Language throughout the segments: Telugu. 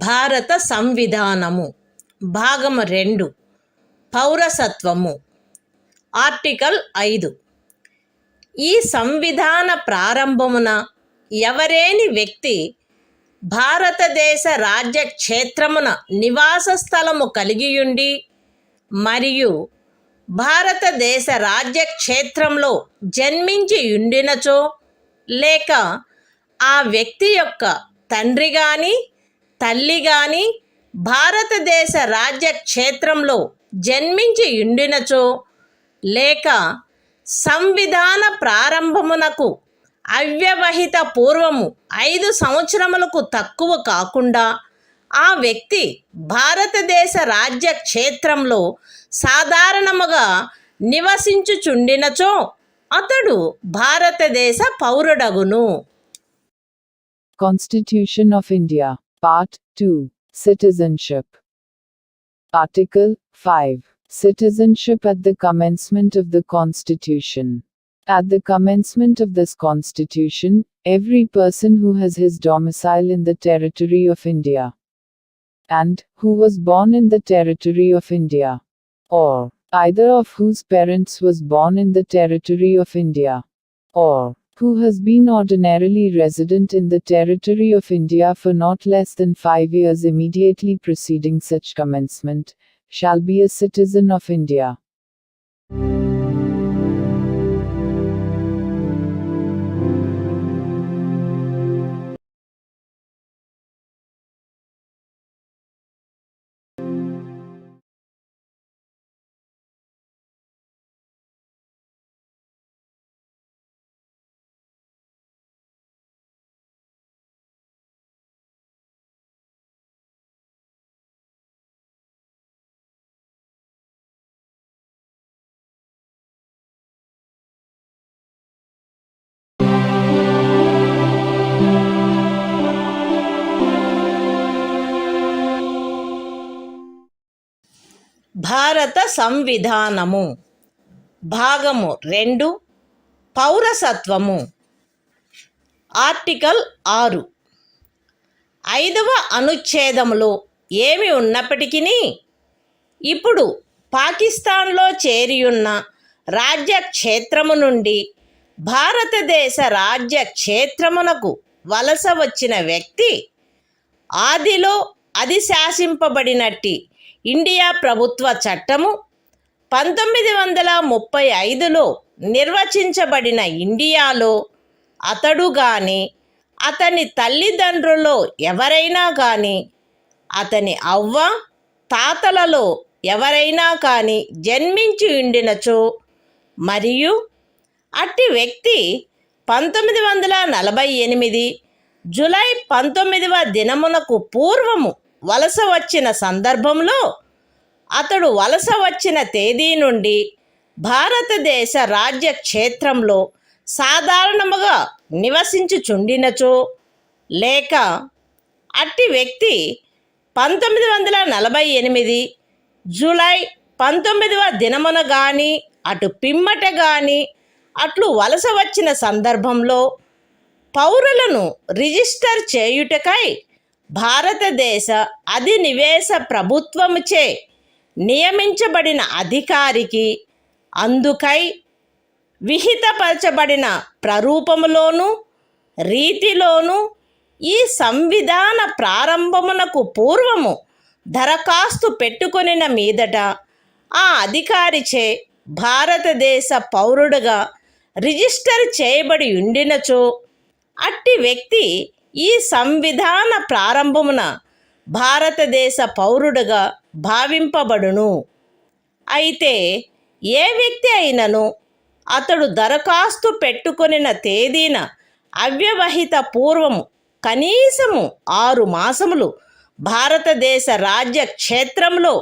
భారత సంవిధానము భాగము 2 పౌరసత్వము ఆర్టికల్ 5 ఈ సంవిధాన ప్రారంభమున ఎవరేని వ్యక్తి భారతదేశ రాజ్య క్షేత్రమున నివాస స్థలము కలిగియుండి మరియు భారతదేశ రాజ్య క్షేత్రంలో జన్మించి యుండినచో లేక ఆ వ్యక్తి యొక్క తండ్రి గాని తల్లి గాని భారతదేశ రాజ్య క్షేత్రంలో జన్మించి యుండినచో లేక సంవిధాన ప్రారంభమునకు అవ్యవహిత పూర్వము 5 సంవత్సరములకు తక్కువ కాకుండా ఆ వ్యక్తి భారతదేశ రాజ్య క్షేత్రంలో సాధారణముగా నివసించుచుండినచో అతడు భారతదేశ పౌరుడగును. Constitution of India, Part 2, Citizenship. Article 5. Citizenship at the commencement of the Constitution. At the commencement of this Constitution, every person who has his domicile in the territory of India, and who was born in the territory of India, or either of whose parents was born in the territory of India, or who has been ordinarily resident in the territory of India for not less than 5 years immediately preceding such commencement, shall be a citizen of India. భారత సంవిధానము భాగము 2 పౌరసత్వము ఆర్టికల్ 6 5వ అనుచ్ఛేదములో ఏమి ఉన్నప్పటికీ ఇప్పుడు పాకిస్తాన్లో చేరియున్న రాజ్య క్షేత్రము నుండి భారతదేశ రాజ్య క్షేత్రమునకు వలస వచ్చిన వ్యక్తి ఆదిలో అది శాసింపబడినట్టి ఇండియా ప్రభుత్వ చట్టము 1935లో నిర్వచించబడిన ఇండియాలో అతడు గాని అతని తల్లిదండ్రులలో ఎవరైనా కానీ అతని అవ్వ తాతలలో ఎవరైనా కానీ జన్మించి ఉండినచో మరియు అట్టి వ్యక్తి 1948 జూలై 19వ దినమునకు పూర్వము వలస వచ్చిన సందర్భంలో అతడు వలస వచ్చిన తేదీ నుండి భారతదేశ రాజ్య క్షేత్రంలో సాధారణముగా నివసించుచుండినచో లేక అట్టి వ్యక్తి 1948 జూలై 19వ దినమున గాని అటు పిమ్మట గాని అట్లు వలస వచ్చిన సందర్భంలో పౌరులను రిజిస్టర్ చేయుటకై భారతదేశ అధినివేశ ప్రభుత్వముచే నియమించబడిన అధికారికి అందుకై విహితపరచబడిన ప్రరూపములోను రీతిలోను ఈ సంవిధాన ప్రారంభమునకు పూర్వము దరఖాస్తు పెట్టుకొనిన మీదట ఆ అధికారిచే భారతదేశ పౌరుడుగా రిజిస్టర్ చేయబడి ఉండినచో అట్టి వ్యక్తి ఈ సంవిధాన ప్రారంభమున భారతదేశ పౌరుడుగా భావింపబడును. అయితే ఏ వ్యక్తి అయినను అతడు దరఖాస్తు పెట్టుకొనిన తేదీన అవ్యవహిత పూర్వము కనీసము 6 మాసములు భారతదేశ రాజ్య క్షేత్రంలో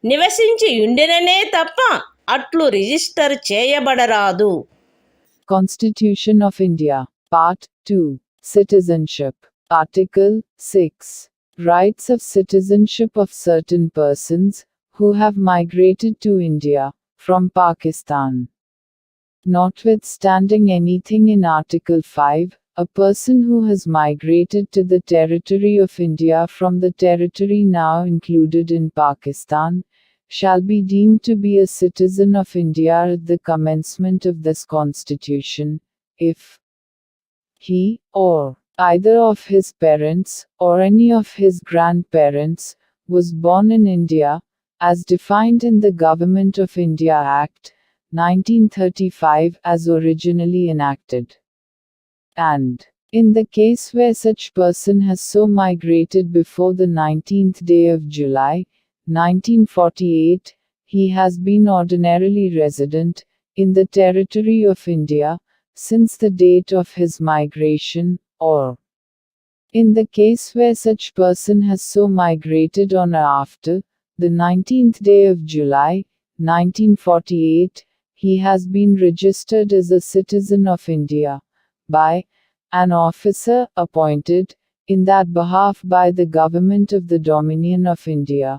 నివసించి ఉండిననే తప్ప అట్లు register చేయబడరాదు. Constitution of India, Part 2, Citizenship. Article 6. Rights of citizenship of certain persons who have migrated to India from Pakistan. Notwithstanding anything in Article 5 a person who has migrated to the territory of India from the territory now included in Pakistan, shall be deemed to be a citizen of India at the commencement of this Constitution, if he, or either of his parents, or any of his grandparents, was born in India, as defined in the Government of India Act, 1935 as originally enacted. And, in the case where such person has so migrated before the 19th day of July, 1948, he has been ordinarily resident, in the territory of India, since the date of his migration, or in the case where such person has so migrated on or after the 19th day of July, 1948, he has been registered as a citizen of India by an officer appointed in that behalf by the Government of the Dominion of India,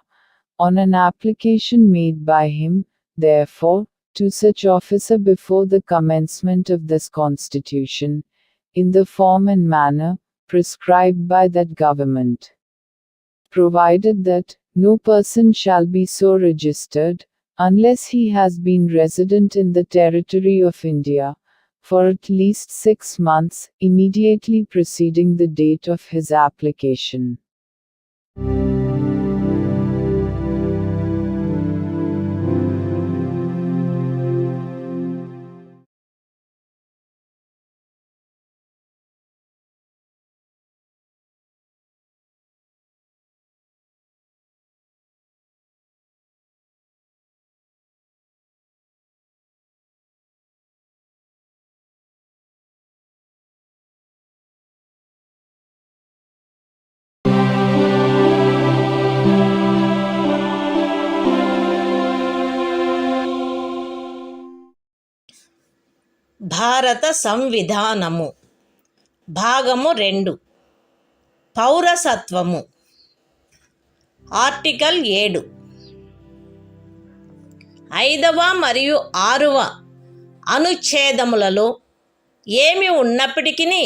on an application made by him, therefore, to such officer before the commencement of this Constitution, in the form and manner prescribed by that government. Provided that no person shall be so registered, unless he has been resident in the territory of India, for at least 6 months, immediately preceding the date of his application. భారత సంవిధానము భాగము 2 పౌరసత్వము ఆర్టికల్ 7 5వ మరియు 6వ అనుచ్ఛేదములలో ఏమి ఉన్నప్పటికీ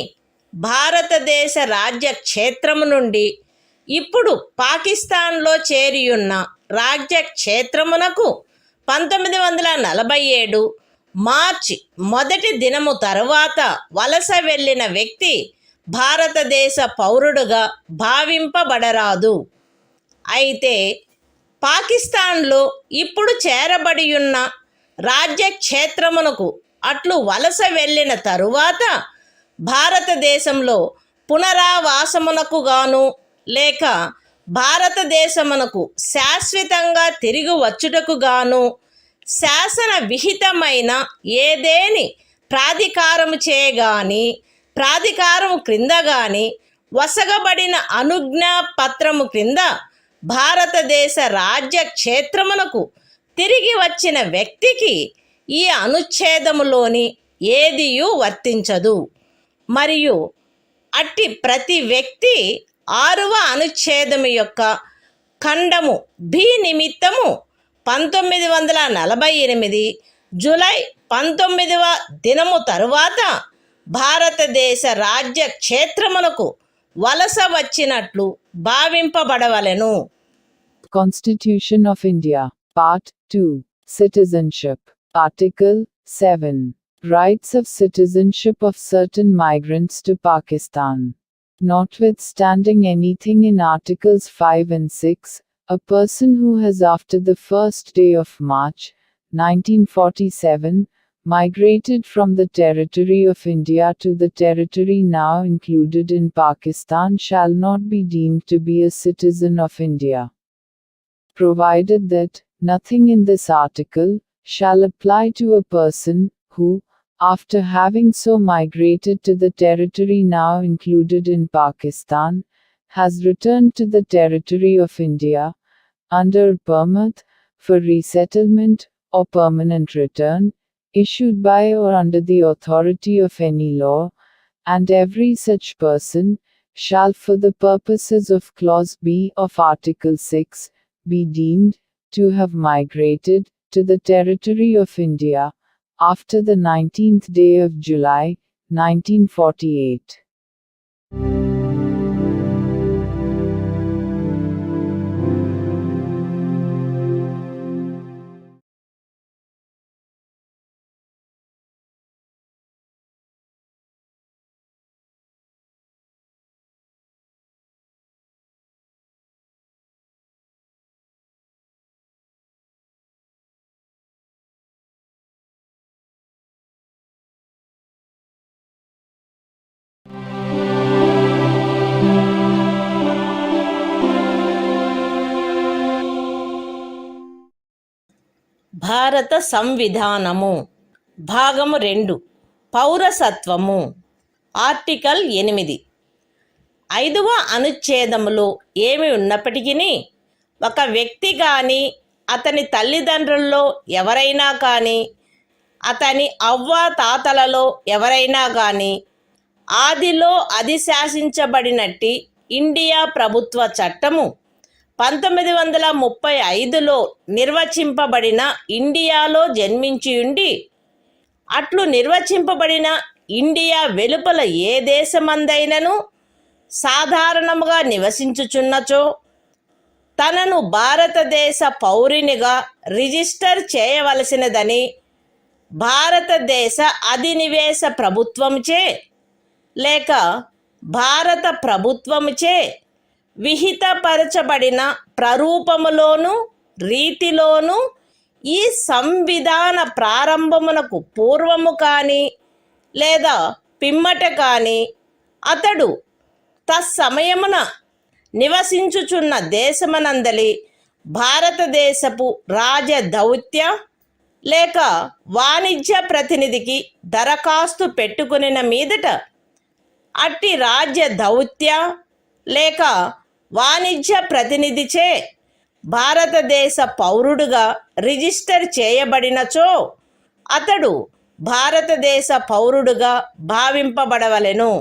భారతదేశ రాజ్య క్షేత్రము నుండి ఇప్పుడు పాకిస్తాన్లో చేరియున్న రాజ్య క్షేత్రమునకు 1947 మార్చి 1 దినము తరువాత వలస వెళ్ళిన వ్యక్తి భారతదేశ పౌరుడుగా భావింపబడరాదు. అయితే పాకిస్తాన్లో ఇప్పుడు చేరబడియున్న రాజ్య క్షేత్రమునకు అట్లు వలస వెళ్ళిన తరువాత భారతదేశంలో పునరావాసమునకు గాను లేక భారతదేశమునకు శాశ్వతంగా తిరిగి వచ్చుటకు గాను శాసన విహితమైన ఏదేని ప్రాధికారము చేయగాని ప్రాధికారము క్రింద గాని వసగబడిన అనుజ్ఞా పత్రము క్రింద భారతదేశ రాజ్య క్షేత్రమునకు తిరిగి వచ్చిన వ్యక్తికి ఈ అనుచ్ఛేదములోని ఏదియూ వర్తించదు. మరియు అట్టి ప్రతి వ్యక్తి 6వ అనుచ్ఛేదము యొక్క ఖండము బి నిమిత్తము 1948 జూలై 19వ దినము తరువాత భారతదేశ రాజ్య క్షేత్రమునకు వలస వచ్చినట్లు భావింపబడవలెను. Constitution of India, Part 2, Citizenship, Article 7, Rights of citizenship of certain migrants to Pakistan. Notwithstanding anything in Articles 5 and 6, a person who has after the 1st day of March, 1947, migrated from the territory of India to the territory now included in Pakistan shall not be deemed to be a citizen of India. Provided that nothing in this article shall apply to a person who, after having so migrated to the territory now included in Pakistan, has returned to the territory of India, under a permit for resettlement or permanent return, issued by or under the authority of any law, and every such person shall for the purposes of Clause B of Article 6 be deemed to have migrated to the territory of India after the 19th day of July, 1948. భారత సంవిధానము భాగము 2 పౌరసత్వము ఆర్టికల్ 8. 5వ అనుచ్ఛేదములో ఏమి ఉన్నప్పటికీ ఒక వ్యక్తి కానీ అతని తల్లిదండ్రుల్లో ఎవరైనా కానీ అతని అవ్వ తాతలలో ఎవరైనా కానీ ఆదిలో అధిశాసించబడినట్టి ఇండియా ప్రభుత్వ చట్టము 1935లో నిర్వచింపబడిన ఇండియాలో జన్మించియుండి అట్లు నిర్వచింపబడిన ఇండియా వెలుపల ఏ దేశమందైనను సాధారణముగా నివసించుచున్నచో తనను భారతదేశ పౌరునిగా రిజిస్టర్ చేయవలసినదని భారతదేశ అధినివేశ ప్రభుత్వముచే లేక భారత ప్రభుత్వముచే విహితపరచబడిన ప్రరూపములోను రీతిలోను ఈ సంవిధాన ప్రారంభమునకు పూర్వము కానీ లేదా పిమ్మట కానీ అతడు తత్సమయమున నివసించుచున్న దేశమనందలి భారతదేశపు రాజదౌత్య లేక వాణిజ్య ప్రతినిధికి దరఖాస్తు పెట్టుకునిన మీదట అట్టి రాజ్య దౌత్య లేక వాణిజ్య ప్రతినిధిచే భారతదేశ పౌరుడుగా రిజిస్టర్ చేయబడినచో అతడు భారతదేశ పౌరుడుగా భావింపబడవలెను.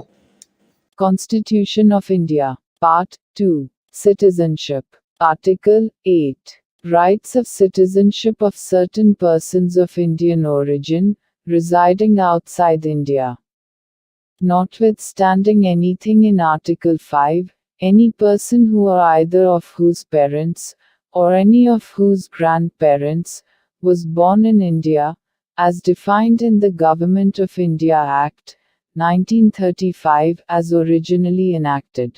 Constitution of India, Part 2, Citizenship, Article 8. Rights of citizenship of certain persons of Indian origin, residing outside India. Notwithstanding anything in Article 5, any person who or either of whose parents, or any of whose grandparents, was born in India, as defined in the Government of India Act, 1935 as originally enacted,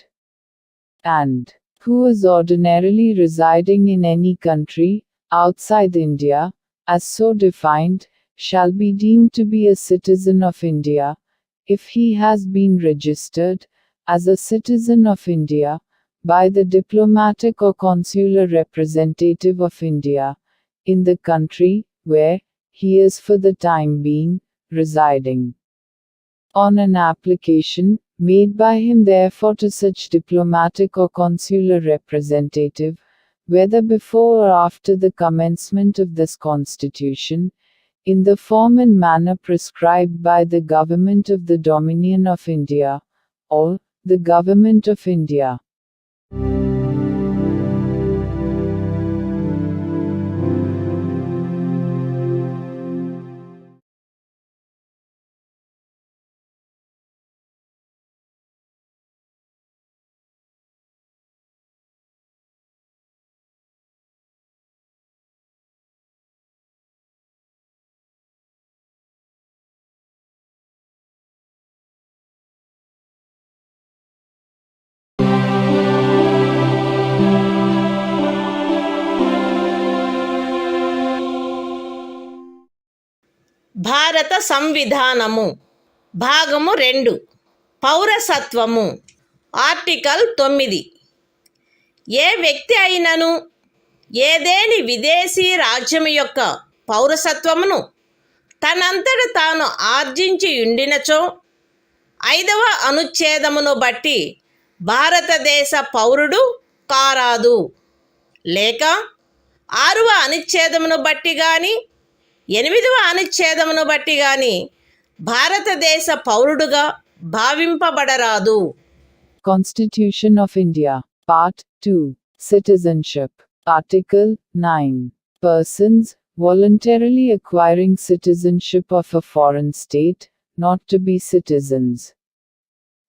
and who is ordinarily residing in any country, outside India, as so defined, shall be deemed to be a citizen of India, if he has been registered, as a citizen of India, by the diplomatic or consular representative of India, in the country, where, he is for the time being, residing. On an application, made by him therefore to such diplomatic or consular representative, whether before or after the commencement of this Constitution, in the form and manner prescribed by the Government of the Dominion of India, or, the Government of India. భారత సంవిధానము భాగము 2 పౌరసత్వము ఆర్టికల్ 9. ఏ వ్యక్తి అయినను ఏదేని విదేశీ రాజ్యము యొక్క పౌరసత్వమును తనంతట తాను ఆర్జించి ఉండినచో 5వ అనుచ్ఛేదమును బట్టి భారతదేశ పౌరుడు కారాదు, లేక 6వ అనుచ్ఛేదమును బట్టి కానీ 8వ అనుచ్ఛేదమును బట్టి గాని భారతదేశ పౌరుడుగా భావింపబడరాదు. Constitution of India, Part 2, Citizenship, Article 9. Persons, voluntarily acquiring citizenship of a foreign state, not to be citizens.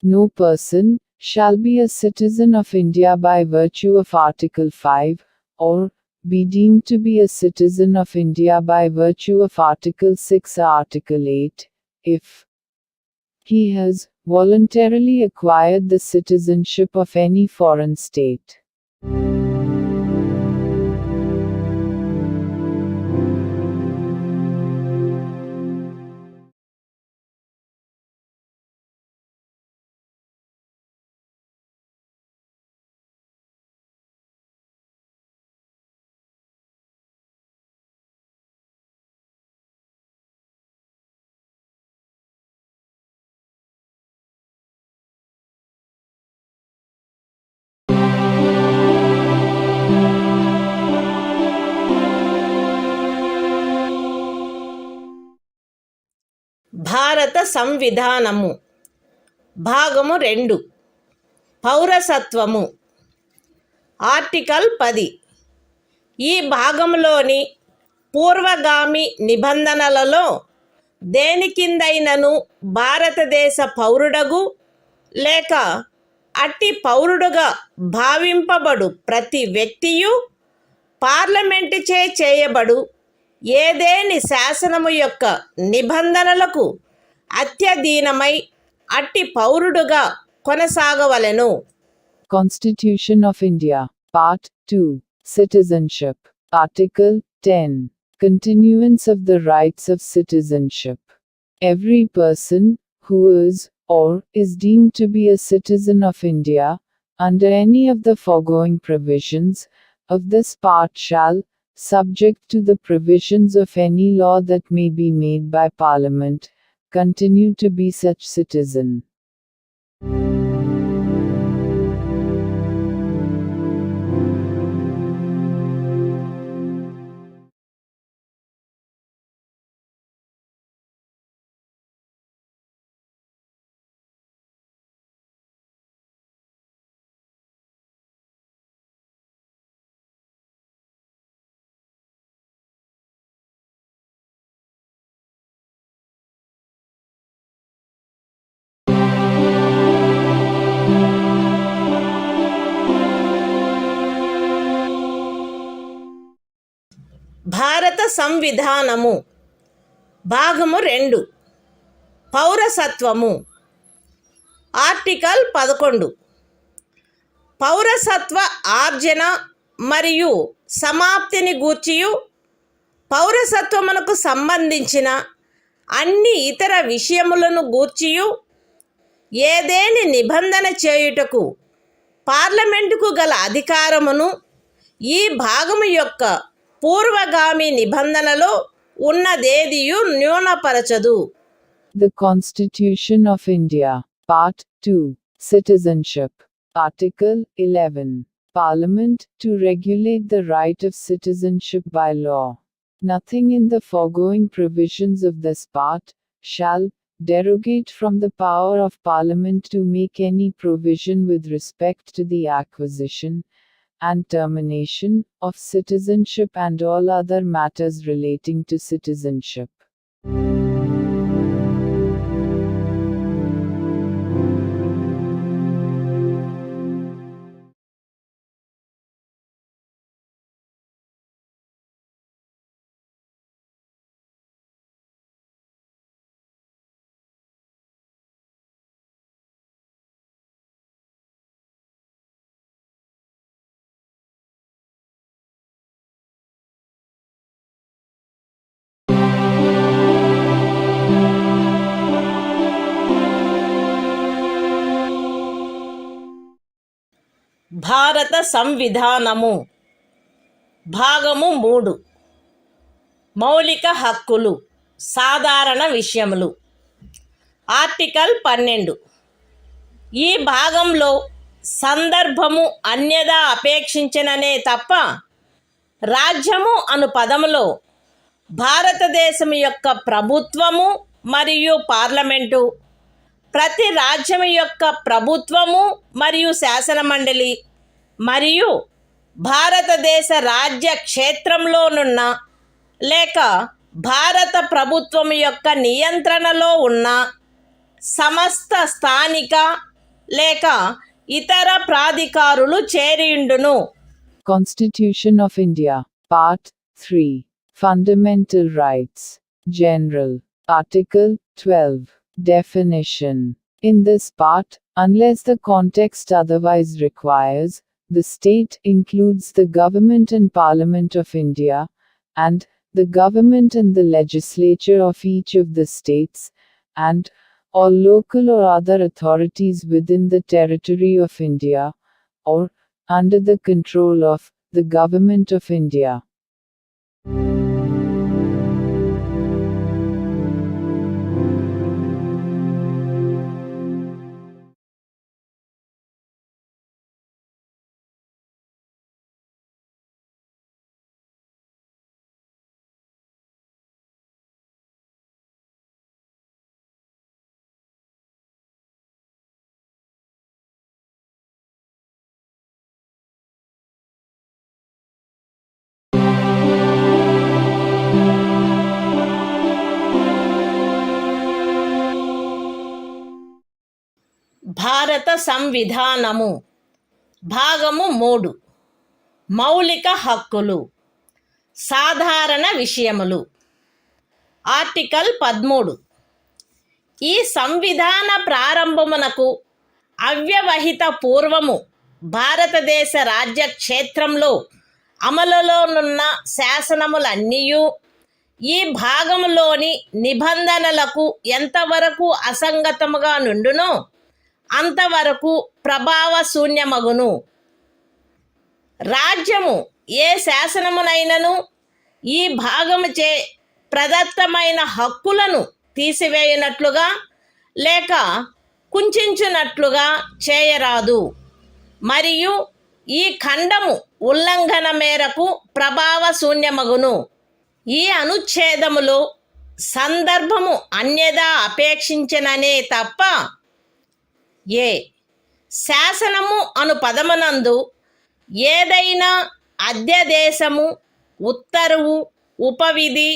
No person shall be a citizen of India by virtue of Article 5, or be deemed to be a citizen of India by virtue of Article 6 or Article 8, if he has voluntarily acquired the citizenship of any foreign state. భారత సంవిధానము భాగము 2 పౌరసత్వము ఆర్టికల్ 10. ఈ భాగంలోని పూర్వగామి నిబంధనలలో దేని కిందైనను భారతదేశ పౌరుడగు లేక అట్టి పౌరుడుగా భావింపబడు ప్రతి వ్యక్తియు పార్లమెంటుచే చేయబడు ఏదేని శాసనము యొక్క నిబంధనలకు అత్యధీనమై అట్టి పౌరుడుగా కొనసాగవలెను. Constitution of India, Part 2, Citizenship, Article 10, Continuance of the rights of citizenship. Every person who is or is deemed to be a citizen of India, under any of the foregoing provisions of this part shall, subject to the provisions of any law that may be made by Parliament, continue to be such citizen. భారత సంవిధానము భాగము 2 పౌరసత్వము ఆర్టికల్ 11. పౌరసత్వ ఆర్జన మరియు సమాప్తిని గూర్చియు పౌరసత్వమునకు సంబంధించిన అన్ని ఇతర విషయములను గూర్చియు ఏదేని నిబంధన చేయుటకు పార్లమెంటుకు గల అధికారమును ఈ భాగము యొక్క పూర్వగామి నిబంధనలో ఉన్నదేదియు న్యూనపరచదు. The Constitution of India, Part 2, Citizenship, Article 11, Parliament to regulate the right of citizenship by law. Nothing in the foregoing provisions of this part shall derogate from the power of Parliament to make any provision with respect to the acquisition and termination of citizenship and all other matters relating to citizenship. భారత సంవిధానము భాగము 3 మౌలిక హక్కులు సాధారణ విషయములు ఆర్టికల్ 12. ఈ భాగంలో సందర్భము అన్యదా అపేక్షించననే తప్ప రాజ్యము అను పదములో భారతదేశం యొక్క ప్రభుత్వము మరియు పార్లమెంటు, ప్రతి రాజ్యం యొక్క ప్రభుత్వము మరియు శాసనమండలి మరియు భారతదేశ రాజ్య క్షేత్రంలోనున్న లేక భారత ప్రభుత్వం యొక్క నియంత్రణలో ఉన్న సమస్త స్థానిక లేక ఇతర ప్రాధికారులు చేరియుండును. Constitution of India. Part 3. Fundamental Rights. General. Article 12. Definition. In this part, unless the context otherwise requires, the state includes the government and Parliament of India, and the government and the legislature of each of the states, and all local or other authorities within the territory of India, or under the control of the Government of India. భారత సంవిధానము భాగము 3 మౌలిక హక్కులు సాధారణ విషయములు. ఆర్టికల్ 13. ఈ సంవిధాన ప్రారంభమునకు అవ్యవహిత పూర్వము భారతదేశ రాజ్య క్షేత్రంలో అమలులోనున్న శాసనములన్నీయు ఈ భాగములోని నిబంధనలకు ఎంతవరకు అసంగతముగా నుండునో అంతవరకు ప్రభావశూన్యమగును. రాజ్యము ఏ శాసనమునైనను ఈ భాగముచే ప్రదత్తమైన హక్కులను తీసివేయనట్లుగా లేక కుంచించునట్లుగా చేయరాదు, మరియు ఈ ఖండము ఉల్లంఘన మేరకు ప్రభావశూన్యమగును. ఈ అనుచ్ఛేదములో సందర్భము అన్యదా అపేక్షించననే తప్ప ఏ శాసనము అను పదమునందు ఏదైనా అధ్యదేశము, ఉత్తర్వు, ఉపవిధి,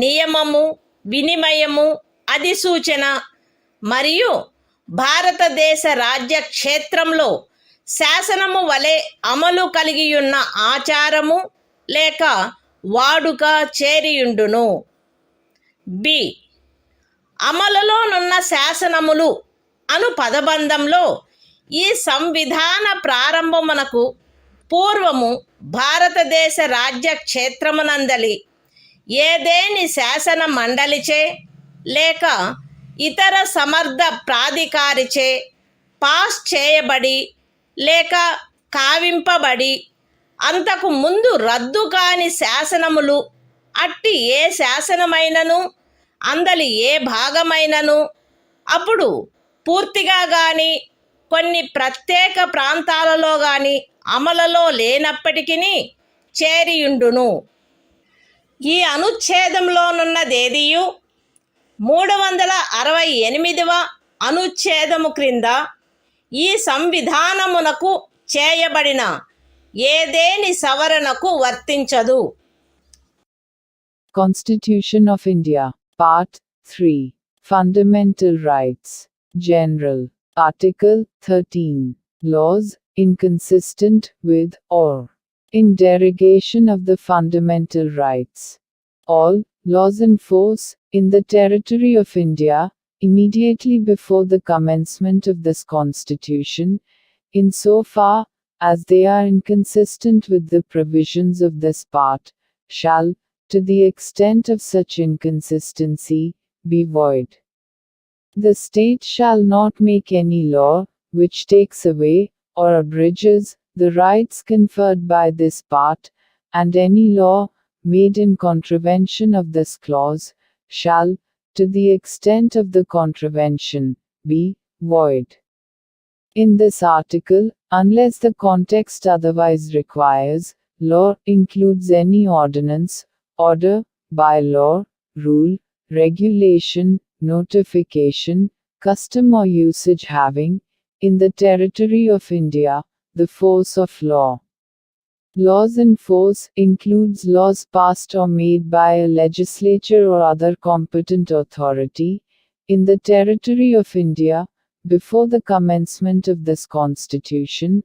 నియమము, వినిమయము, అధిసూచన మరియు భారతదేశ రాజ్య క్షేత్రంలో శాసనము వలె అమలు కలిగియున్న ఆచారము లేక వాడుక చేరియుండును. బి అమలులోనున్న శాసనములు అను పదబంధంలో ఈ సంవిధాన ప్రారంభమునకు పూర్వము భారతదేశ రాజ్య క్షేత్రమునందలి ఏదేని శాసన మండలిచే లేక ఇతర సమర్థ ప్రాధికారిచే పాస్ చేయబడి లేక కావింపబడి అంతకు ముందు రద్దు కాని శాసనములు అట్టి ఏ శాసనమైనను అందలి ఏ భాగమైనను అప్పుడు పూర్తిగా గాని కొన్ని ప్రత్యేక ప్రాంతాలలో గాని అమలులో లేనప్పటికీ చేరియుండును. ఈ అనుచ్ఛేదంలోనున్నదేదియు 368వ అనుచ్ఛేదము క్రింద ఈ సంవిధానమునకు చేయబడిన ఏదేని సవరణకు వర్తించదు. Constitution of India. Part 3. Fundamental Rights. General. Article 13. Laws inconsistent with or in derogation of the fundamental rights. All laws in force in the territory of India immediately before the commencement of this Constitution, in so far as they are inconsistent with the provisions of this part, shall, to the extent of such inconsistency, be void. The state shall not make any law which takes away or abridges the rights conferred by this part, and any law made in contravention of this clause shall, to the extent of the contravention, be void. In this article, unless the context otherwise requires, law includes any ordinance, order, bylaw, rule, regulation, notification, custom or usage having, in the territory of India, the force of law. Laws in force includes laws passed or made by a legislature or other competent authority, in the territory of India, before the commencement of this Constitution,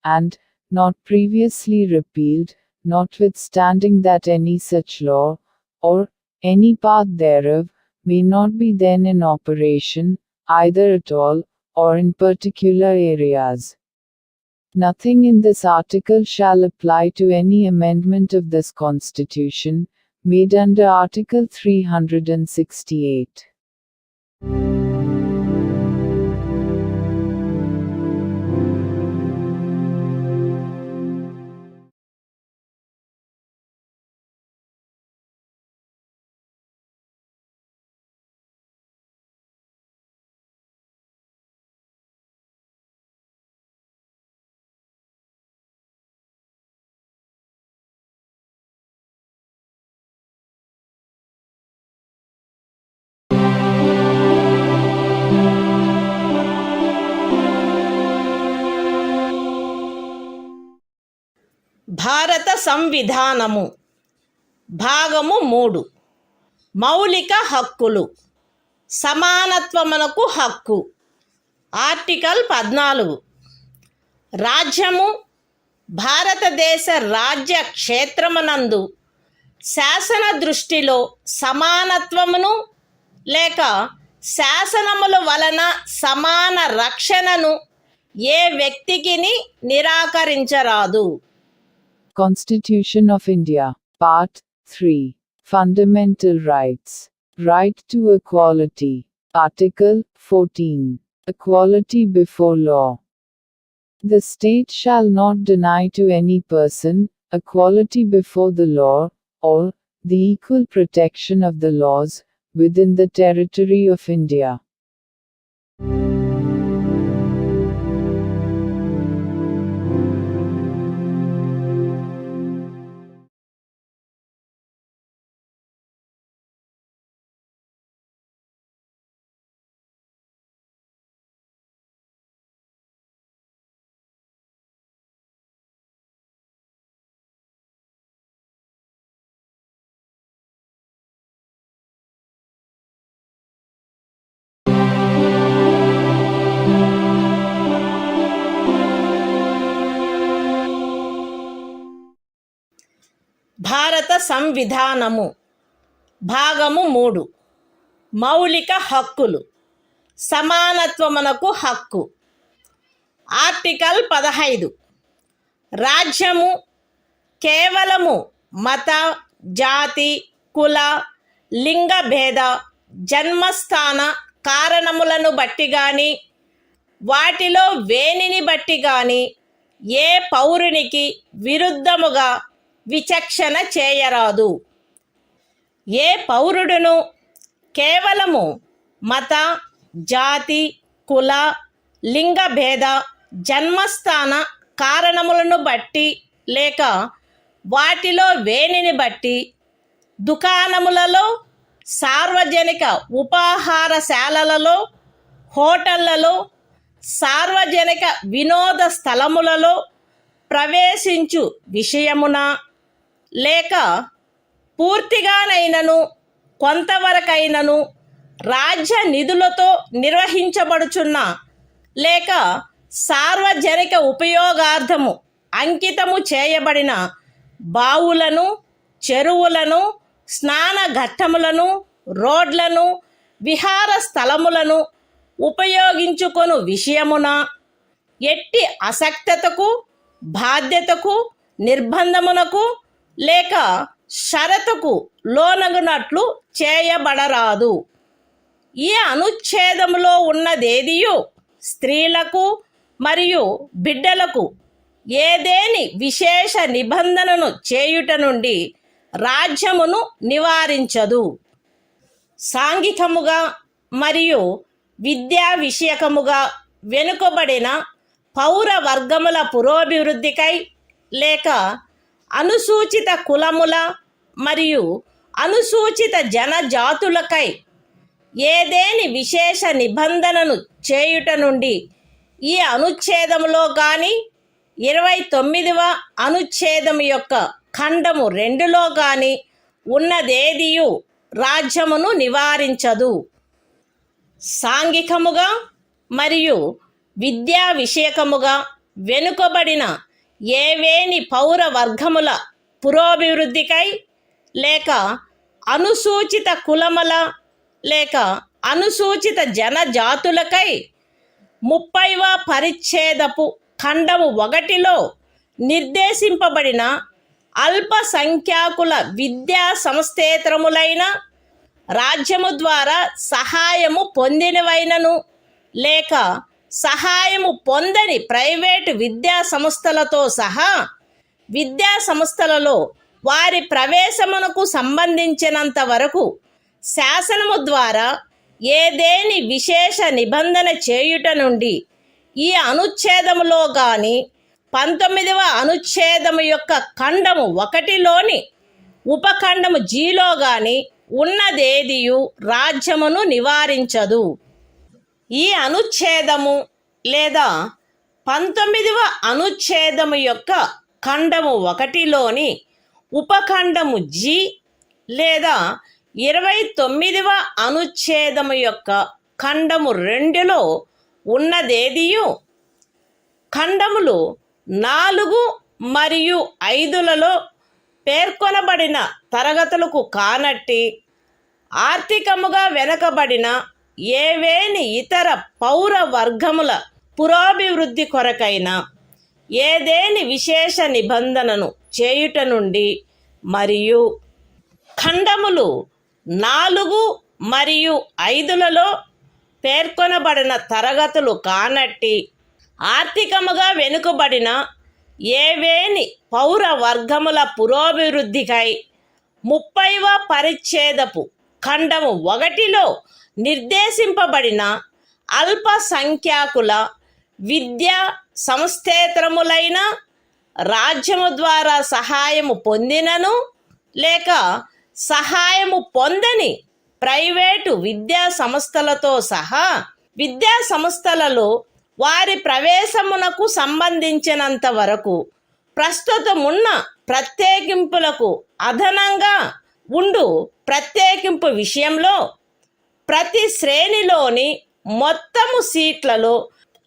and not previously repealed, notwithstanding that any such law, or any part thereof, may not be then in operation, either at all, or in particular areas. Nothing in this article shall apply to any amendment of this Constitution, made under Article 368. భారత సంవిధానము భాగము 3 మౌలిక హక్కులు సమానత్వమునకు హక్కు ఆర్టికల్ 14 రాజ్యము భారతదేశ రాజ్య క్షేత్రమునందు శాసన దృష్టిలో సమానత్వమును లేక శాసనముల వలన సమాన రక్షణను ఏ వ్యక్తికిని నిరాకరించరాదు. Constitution of India, Part 3. Fundamental Rights. Right to Equality. Article 14. Equality before law. The state shall not deny to any person equality before the law, or the equal protection of the laws, within the territory of India. భారత సంవిధానము భాగము 3 మౌలిక హక్కులు సమానత్వమునకు హక్కు ఆర్టికల్ 15 రాజ్యము కేవలము మత జాతి కుల లింగ భేద జన్మస్థాన కారణములను బట్టి గాని వాటిలో వేనిని బట్టి గాని ఏ పౌరునికి విరుద్ధముగా విచక్షణ చేయరాదు. ఏ పౌరుడును కేవలము మత జాతి కుల లింగ భేద జన్మస్థాన కారణములను బట్టి లేక వాటిలో వేనిని బట్టి దుకాణములలో సార్వజనిక ఉపాహారశాలలలో హోటళ్లలో సార్వజనిక వినోద స్థలములలో ప్రవేశించు విషయమున లేక పూర్తిగానైనను కొంతవరకైనను రాజ్య నిధులతో నిర్వహించబడుచున్న లేక సార్వజనిక ఉపయోగార్థము అంకితము చేయబడిన బావులను చెరువులను స్నాన ఘట్టములను రోడ్లను విహార స్థలములను ఉపయోగించుకొను విషయమున ఎట్టి అసక్తతకు బాధ్యతకు నిర్బంధమునకు లేక షరతుకు లోనగునట్లు చేయబడరాదు. ఈ అనుచ్ఛేదములో ఉన్నదేదియు స్త్రీలకు మరియు బిడ్డలకు ఏదేని విశేష నిబంధనను చేయుట నుండి రాజ్యమును నివారించదు. సాంఘికముగా మరియు విద్యా విషయకముగా వెనుకబడిన పౌర వర్గముల పురోభివృద్ధికై లేక అనుసూచిత కులముల మరియు అనుసూచిత జనజాతులకై ఏదేని విశేష నిబంధనను చేయుట నుండి ఈ అనుచ్ఛేదములో గాని 29వ అనుచ్ఛేదము యొక్క ఖండము 2లో గాని ఉన్నదేదియు రాజ్యమును నివారించదు. సాంఘికముగా మరియు విద్యా విషయకముగా వెనుకబడిన ఏవేని పౌర వర్గముల పురోభివృద్ధికై లేక అనుసూచిత కులముల లేక అనుసూచిత జనజాతులకై 30వ పరిచ్ఛేదపు ఖండము 1లో నిర్దేశింపబడిన అల్పసంఖ్యాకుల విద్యా సంస్థేతరములైన రాజ్యము ద్వారా సహాయము పొందినవైనను లేక సహాయము పొందని ప్రైవేటు విద్యా సంస్థలతో సహా విద్యా సంస్థలలో వారి ప్రవేశమునకు సంబంధించినంత వరకు శాసనము ద్వారా ఏదేని విశేష నిబంధన చేయుట నుండి ఈ అనుచ్ఛేదములో గాని 19వ అనుచ్ఛేదము యొక్క ఖండము 1లోని ఉపఖండము జీలో గాని ఉన్నదేదియు రాజ్యమును నివారించదు. ఈ అనుచ్ఛేదము లేదా 19వ అనుచ్ఛేదము యొక్క ఖండము 1లోని ఉపఖండము జి లేదా 29వ అనుచ్ఛేదము యొక్క ఖండము 2లో ఉన్నదేదియు ఖండములు 4 మరియు 5లలో పేర్కొనబడిన తరగతులకు కానట్టి ఆర్థికముగా వెనకబడిన ఏవేని ఇతర పౌర వర్గముల పురోభివృద్ధి కొరకైన ఏదేని విశేష నిబంధనను చేయుట నుండి మరియు ఖండములు 4 మరియు 5లలో పేర్కొనబడిన తరగతులు కానట్టి ఆర్థికముగా వెనుకబడిన ఏవేని పౌర వర్గముల పురోభివృద్ధికై 30వ పరిచ్ఛేదపు ఖండము 1లో నిర్దేశింపబడిన అల్పసంఖ్యాకుల విద్యా సంస్థేతరములైన రాజ్యము ద్వారా సహాయము పొందినను లేక సహాయము పొందని ప్రైవేటు విద్యా సంస్థలతో సహా విద్యా సంస్థలలో వారి ప్రవేశమునకు సంబంధించినంత వరకు ప్రస్తుతమున్న ప్రత్యేకింపులకు అదనంగా ఉండు ప్రత్యేకింపు విషయంలో ప్రతి శ్రేణిలోని మొత్తము సీట్లలో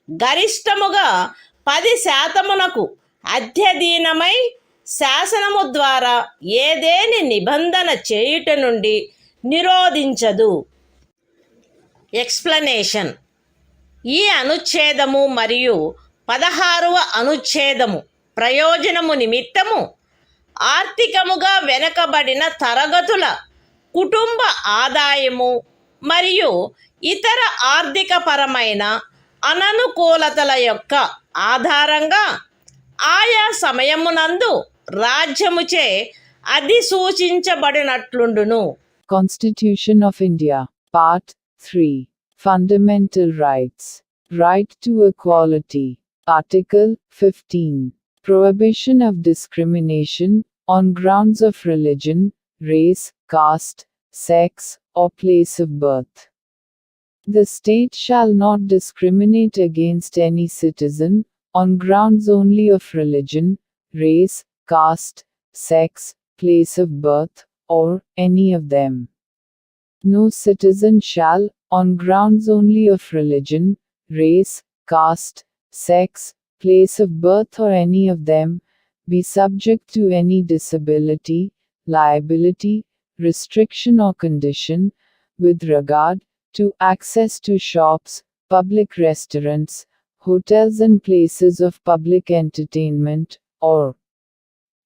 గరిష్టముగా 10% అధ్యధీనమై శాసనము ద్వారా ఏదేని నిబంధన చేయుట నుండి నిరోధించదు. ఎక్స్ప్లనేషన్. ఈ అనుచ్ఛేదము మరియు 16వ అనుచ్ఛేదము ప్రయోజనము నిమిత్తము ఆర్థికముగా వెనకబడిన తరగతుల కుటుంబ ఆదాయము మరియు ఇతర ఆర్థికపరమైన అననుకూలతల యొక్క ఆధారంగా ఆయా సమయమునందు రాజ్యముచే అధిసూచించబడినట్లుండును. Constitution of India, Part 3. Fundamental Rights. Right to Equality. Article 15. Prohibition of discrimination on grounds of religion, race, caste, sex, or place of birth. The state shall not discriminate against any citizen on grounds only of religion, race, caste, sex, place of birth, or any of them. No citizen shall, on grounds only of religion, race, caste, sex, place of birth, or any of them, be subject to any disability, liability, restriction, or condition, with regard to access to shops, public restaurants, hotels, and places of public entertainment, or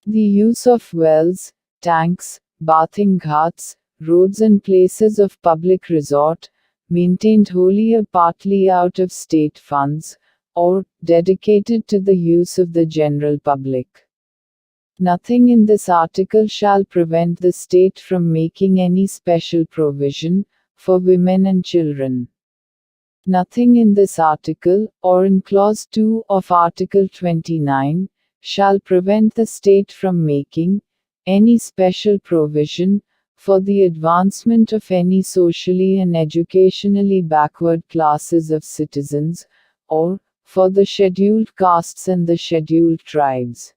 the use of wells, tanks, bathing ghats, roads, and places of public resort, maintained wholly or partly out of state funds, or dedicated to the use of the general public. Nothing in this article shall prevent the state from making any special provision for women and children. Nothing in this article, or in Clause 2 of Article 29, shall prevent the state from making any special provision for the advancement of any socially and educationally backward classes of citizens, or for the scheduled castes and the scheduled tribes.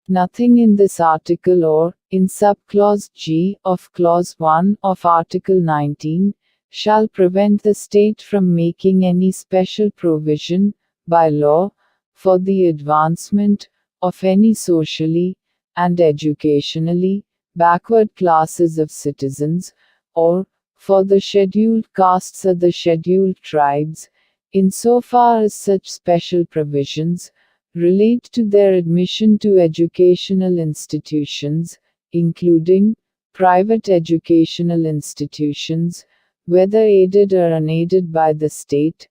Nothing in this article or in subclause G of Clause 1 of Article 19 shall prevent the state from making any special provision, by law, for the advancement of any socially and educationally backward classes of citizens, or for the scheduled castes or the scheduled tribes, insofar as such special provisions relate to their admission to educational institutions, including private educational institutions, whether aided or unaided by the state,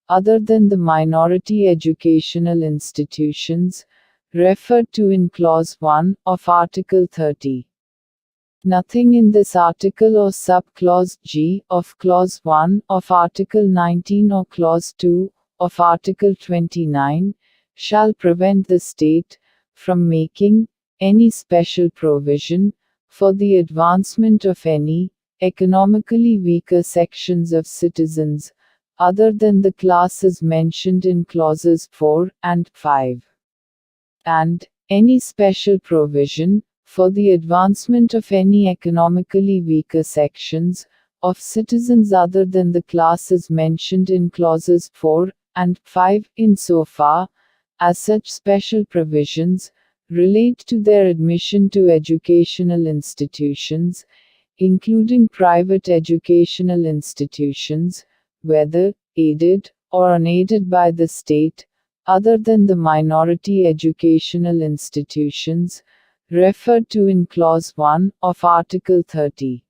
other than the minority educational institutions referred to in Clause 1 of Article 30. Nothing in this article or sub-clause G of Clause 1 of Article 19 or Clause 2 of Article 29 shall prevent the state from making any special provision for the advancement of any economically weaker sections of citizens, other than the classes mentioned in clauses 4 and 5. And any special provision for the advancement of any economically weaker sections of citizens other than the classes mentioned in clauses 4 and 5 insofar as such special provisions relate to their admission to educational institutions, including private educational institutions, whether aided or unaided by the state, other than the minority educational institutions referred to in Clause 1 of Article 30,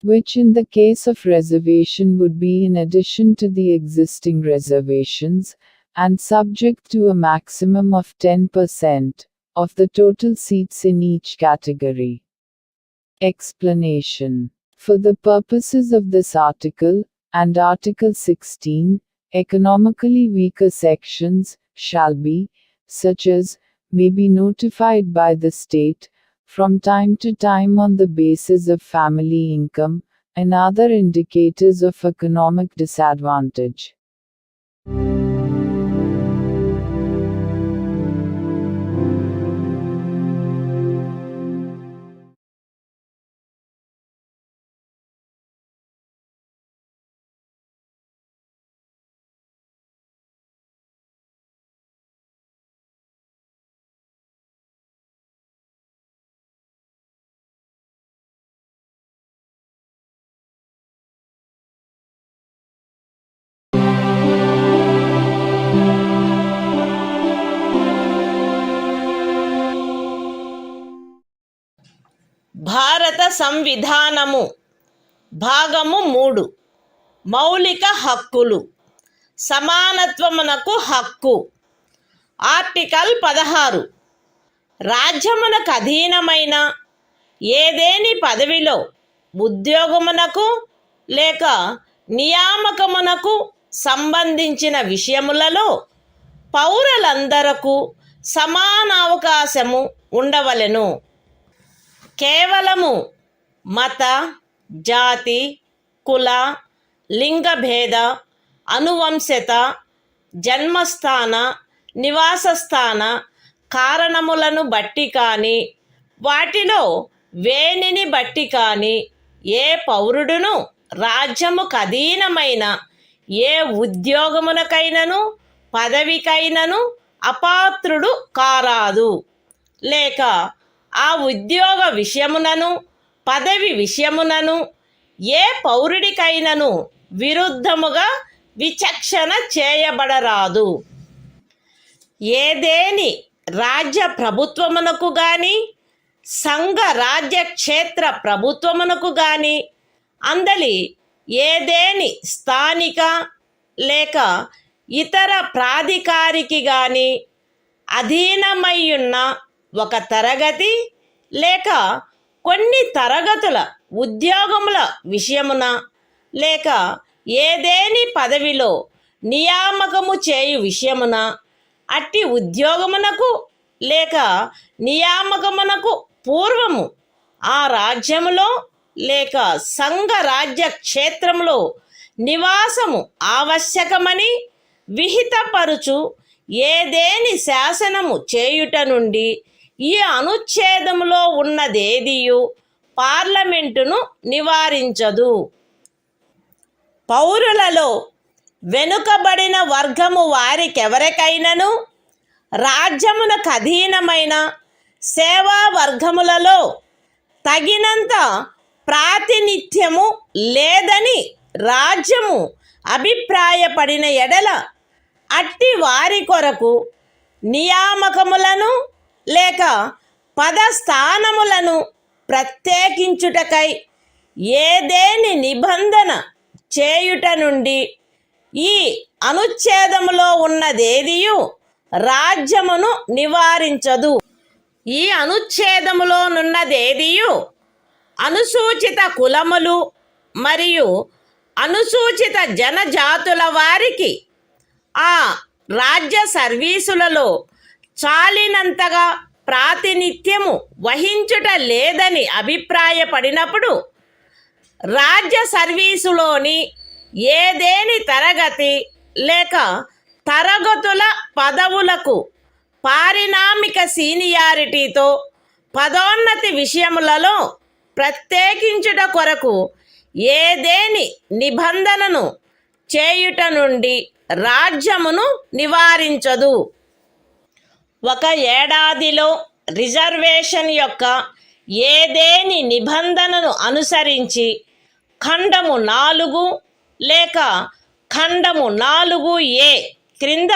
which in the case of reservation would be in addition to the existing reservations, and subject to a maximum of 10% of the total seats in each category. Explanation. For the purposes of this article, and Article 16, economically weaker sections shall be such as may be notified by the state from time to time on the basis of family income and other indicators of economic disadvantage. భారత సంవిధానము భాగము 3 మౌలిక హక్కులు సమానత్వమునకు హక్కు. ఆర్టికల్ 16 రాజ్యమునకు అధీనమైన ఏదేని పదవిలో ఉద్యోగమునకు లేక నియామకమునకు సంబంధించిన విషయములలో పౌరులందరకు సమాన అవకాశము ఉండవలెను. కేవలము మత, జాతి, కుల, లింగభేద, అనువంశత, జన్మస్థాన, నివాసస్థాన కారణములను బట్టి కానీ వాటిలో వేనిని బట్టి కానీ ఏ పౌరుడును రాజ్యముకు అధీనమైన ఏ ఉద్యోగమునకైనను పదవికైనను అపాత్రుడు కారాదు, లేక ఆ ఉద్యోగ విషయమునను పదవి విషయమునను ఏ పౌరుడికైనను విరుద్ధముగా విచక్షణ చేయబడరాదు. ఏదేని రాజ్య ప్రభుత్వమునకు గాని సంఘ రాజ్య క్షేత్ర ప్రభుత్వమునకు గాని అందలి ఏదేని స్థానిక లేక ఇతర ప్రాధికారికి గాని అధీనమయ్యున్న ఒక తరగతి లేక కొన్ని తరగతుల ఉద్యోగముల విషయమున లేక ఏదేని పదవిలో నియామకము చేయు విషయమున అట్టి ఉద్యోగమునకు లేక నియామకమునకు పూర్వము ఆ రాజ్యములో లేక సంఘ రాజ్య క్షేత్రములో నివాసము ఆవశ్యకమని విహితపరుచు ఏదేని శాసనము చేయుట నుండి ఈ అనుచ్ఛేదములో ఉన్నదేదియు పార్లమెంటును నివారించదు. పౌరులలో వెనుకబడిన వర్గము వారికెవరికైనను రాజ్యమునకు అధీనమైన సేవా వర్గములలో తగినంత ప్రాతినిధ్యము లేదని రాజ్యము అభిప్రాయపడిన ఎడల అట్టి వారి కొరకు నియామకములను లేక పదస్థానములను ప్రత్యేకించుటకై ఏదేని నిబంధన చేయుట నుండి ఈ అనుచ్ఛేదములో ఉన్నదేదియు రాజ్యమును నివారించదు. ఈ అనుచ్ఛేదములోనున్నదేదియు అనుసూచిత కులములు మరియు అనుసూచిత జనజాతుల వారికి ఆ రాజ్య సర్వీసులలో చాలినంతగా ప్రాతినిధ్యము వహించుట లేదని అభిప్రాయపడినప్పుడు రాజ్య సర్వీసులోని ఏదేని తరగతి లేక తరగతుల పదవులకు పారిణామిక సీనియారిటీతో పదోన్నతి విషయములలో ప్రత్యేకించుట కొరకు ఏదేని నిబంధనను చేయుట నుండి రాజ్యమును నివారించదు. ఒక ఏడాదిలో రిజర్వేషన్ యొక్క ఏదేని నిబంధనను అనుసరించి ఖండము 4 లేక ఖండము 4A క్రింద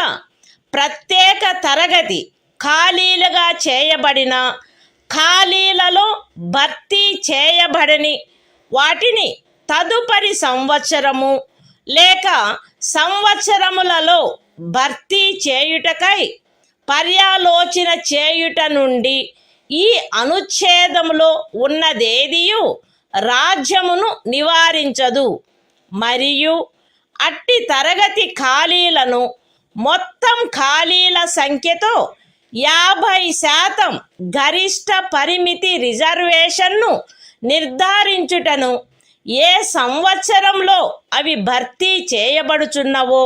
ప్రత్యేక తరగతి ఖాళీలుగా చేయబడిన ఖాళీలలో భర్తీ చేయబడని వాటిని తదుపరి సంవత్సరము లేక సంవత్సరములలో భర్తీ చేయుటకై పర్యాలోచన చేయుట నుండి ఈ అనుచ్ఛేదములో ఉన్నదేదియు రాజ్యమును నివారించదు. మరియు అట్టి తరగతి ఖాళీలను మొత్తం ఖాళీల సంఖ్యతో 50% గరిష్ట పరిమితి రిజర్వేషన్ను నిర్ధారించుటను ఏ సంవత్సరంలో అవి భర్తీ చేయబడుచున్నవో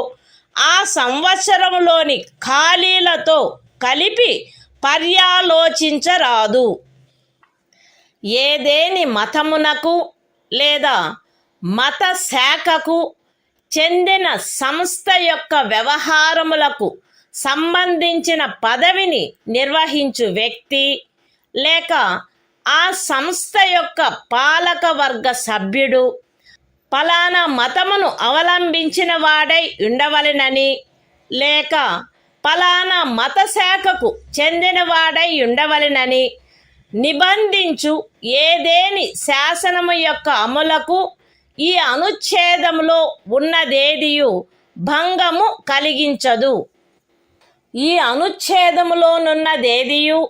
ఆ సంవత్సరంలోని ఖాళీలతో కలిపి పర్యాలోచించరాదు. ఏదేని మతమునకు లేదా మత శాఖకు చెందిన సంస్థ యొక్క వ్యవహారములకు సంబంధించిన పదవిని నిర్వహించు వ్యక్తి లేక ఆ సంస్థ యొక్క పాలక వర్గ సభ్యుడు ఫలానా మతమును అవలంబించిన వాడై ఉండవలెనని లేక ఫలానా మత శాఖకు చెందినవాడై ఉండవలెనని నిబంధించు ఏదేని శాసనము యొక్క అమలుకు ఈ అనుచ్ఛేదములో ఉన్నదేదియు భంగము కలిగించదు. ఈ అనుచ్ఛేదములోనున్నదేదియు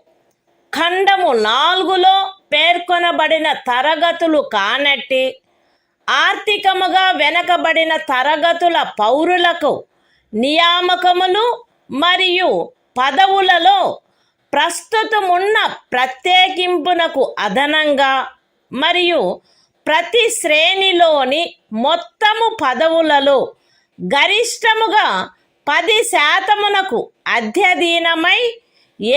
ఖండము 4లో పేర్కొనబడిన తరగతులు కానట్టి ఆర్థికముగా వెనకబడిన తరగతుల పౌరులకు నియామకములు మరియు పదవులలో ప్రస్తుతమున్న ప్రత్యేకింపునకు అదనంగా మరియు ప్రతి శ్రేణిలోని మొత్తము పదవులలో గరిష్టముగా 10% అధ్యధీనమై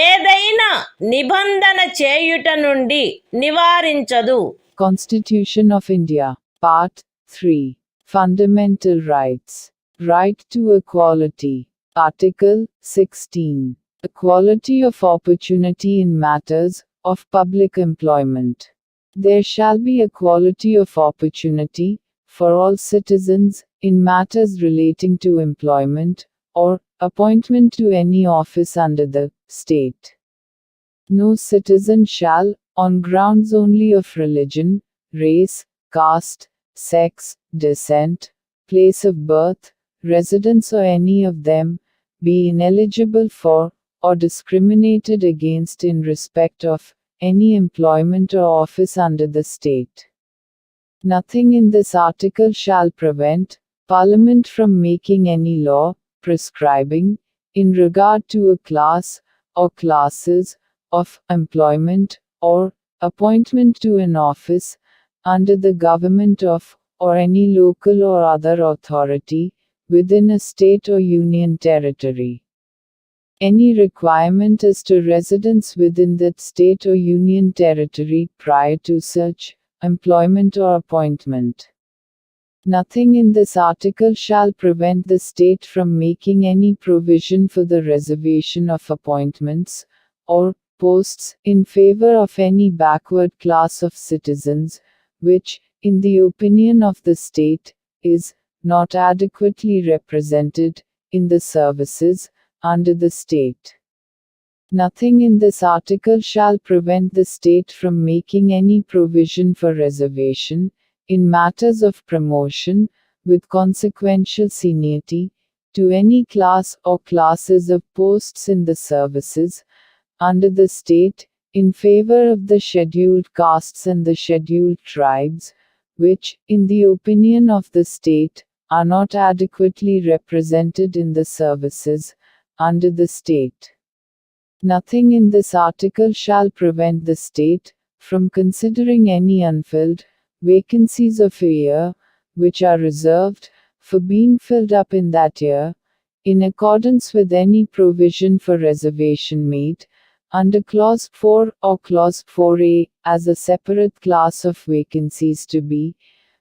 ఏదైనా నిబంధన చేయుట నుండి నివారించదు. Constitution of India, Part 3. Fundamental Rights. Right to Equality. Article 16. Equality of opportunity in matters of public employment. There shall be equality of opportunity for all citizens in matters relating to employment or appointment to any office under the state. No citizen shall, on grounds only of religion, race, caste, sex, descent, place of birth, residence or any of them, be ineligible for, or discriminated against in respect of, any employment or office under the state. Nothing in this article shall prevent Parliament from making any law, prescribing, in regard to a class, or classes, of employment, or appointment to an office, under the government of, or any local or other authority, within a state or union territory. Any requirement as to residence within that state or union territory prior to such employment or appointment. Nothing in this article shall prevent the state from making any provision for the reservation of appointments, or posts, in favor of any backward class of citizens, which, in the opinion of the state, is not adequately represented in the services under the state. Nothing in this article shall prevent the state from making any provision for reservation, in matters of promotion, with consequential seniority, to any class or classes of posts in the services under the state, in favor of the scheduled castes and the scheduled tribes, which, in the opinion of the state, are not adequately represented in the services under the state. Nothing in this article shall prevent the state from considering any unfilled vacancies of a year, which are reserved for being filled up in that year, in accordance with any provision for reservation made under Clause 4 or Clause 4a, as a separate class of vacancies to be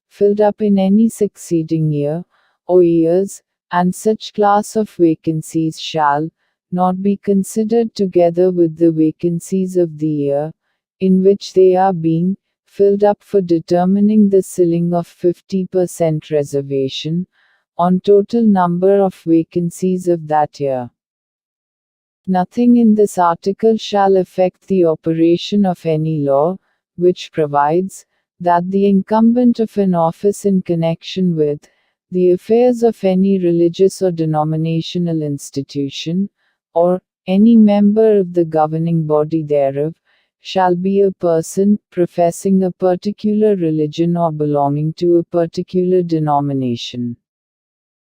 filled up in any succeeding year or years, and such class of vacancies shall not be considered together with the vacancies of the year in which they are being filled up for determining the ceiling of 50% reservation on total number of vacancies of that year. Nothing in this article shall affect the operation of any law which provides that the incumbent of an office in connection with the affairs of any religious or denominational institution, or any member of the governing body thereof, shall be a person professing a particular religion or belonging to a particular denomination.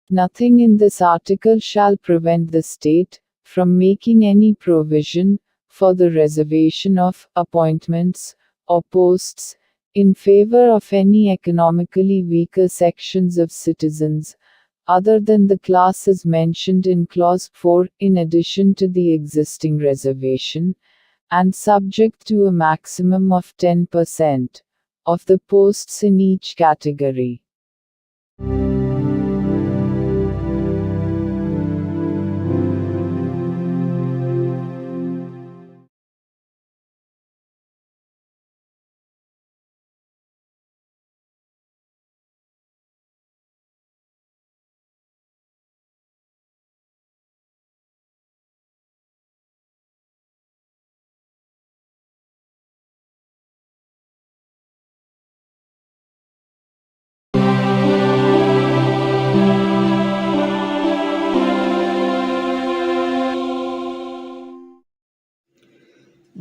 Nothing in this article shall prevent the state from making any provision for the reservation of appointments or posts in favor of any economically weaker sections of citizens, other than the classes mentioned in Clause 4, in addition to the existing reservation, and subject to a maximum of 10% of the posts in each category.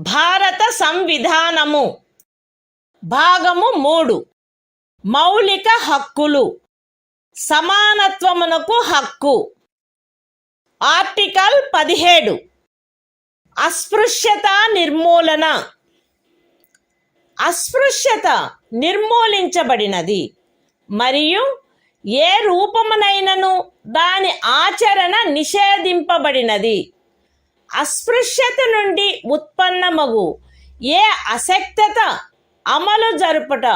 భారత సంవిధానము భాగము 3 మౌలిక హక్కులు సమానత్వమునకు హక్కు. ఆర్టికల్ 17 అస్పృశ్యత నిర్మూలన. అస్పృశ్యత నిర్మూలించబడినది మరియు ఏ రూపమునైనను దాని ఆచరణ నిషేధింపబడినది. అస్పృశ్యత నుండి ఉత్పన్నమగు ఏ అశక్తత అమలు జరుపుట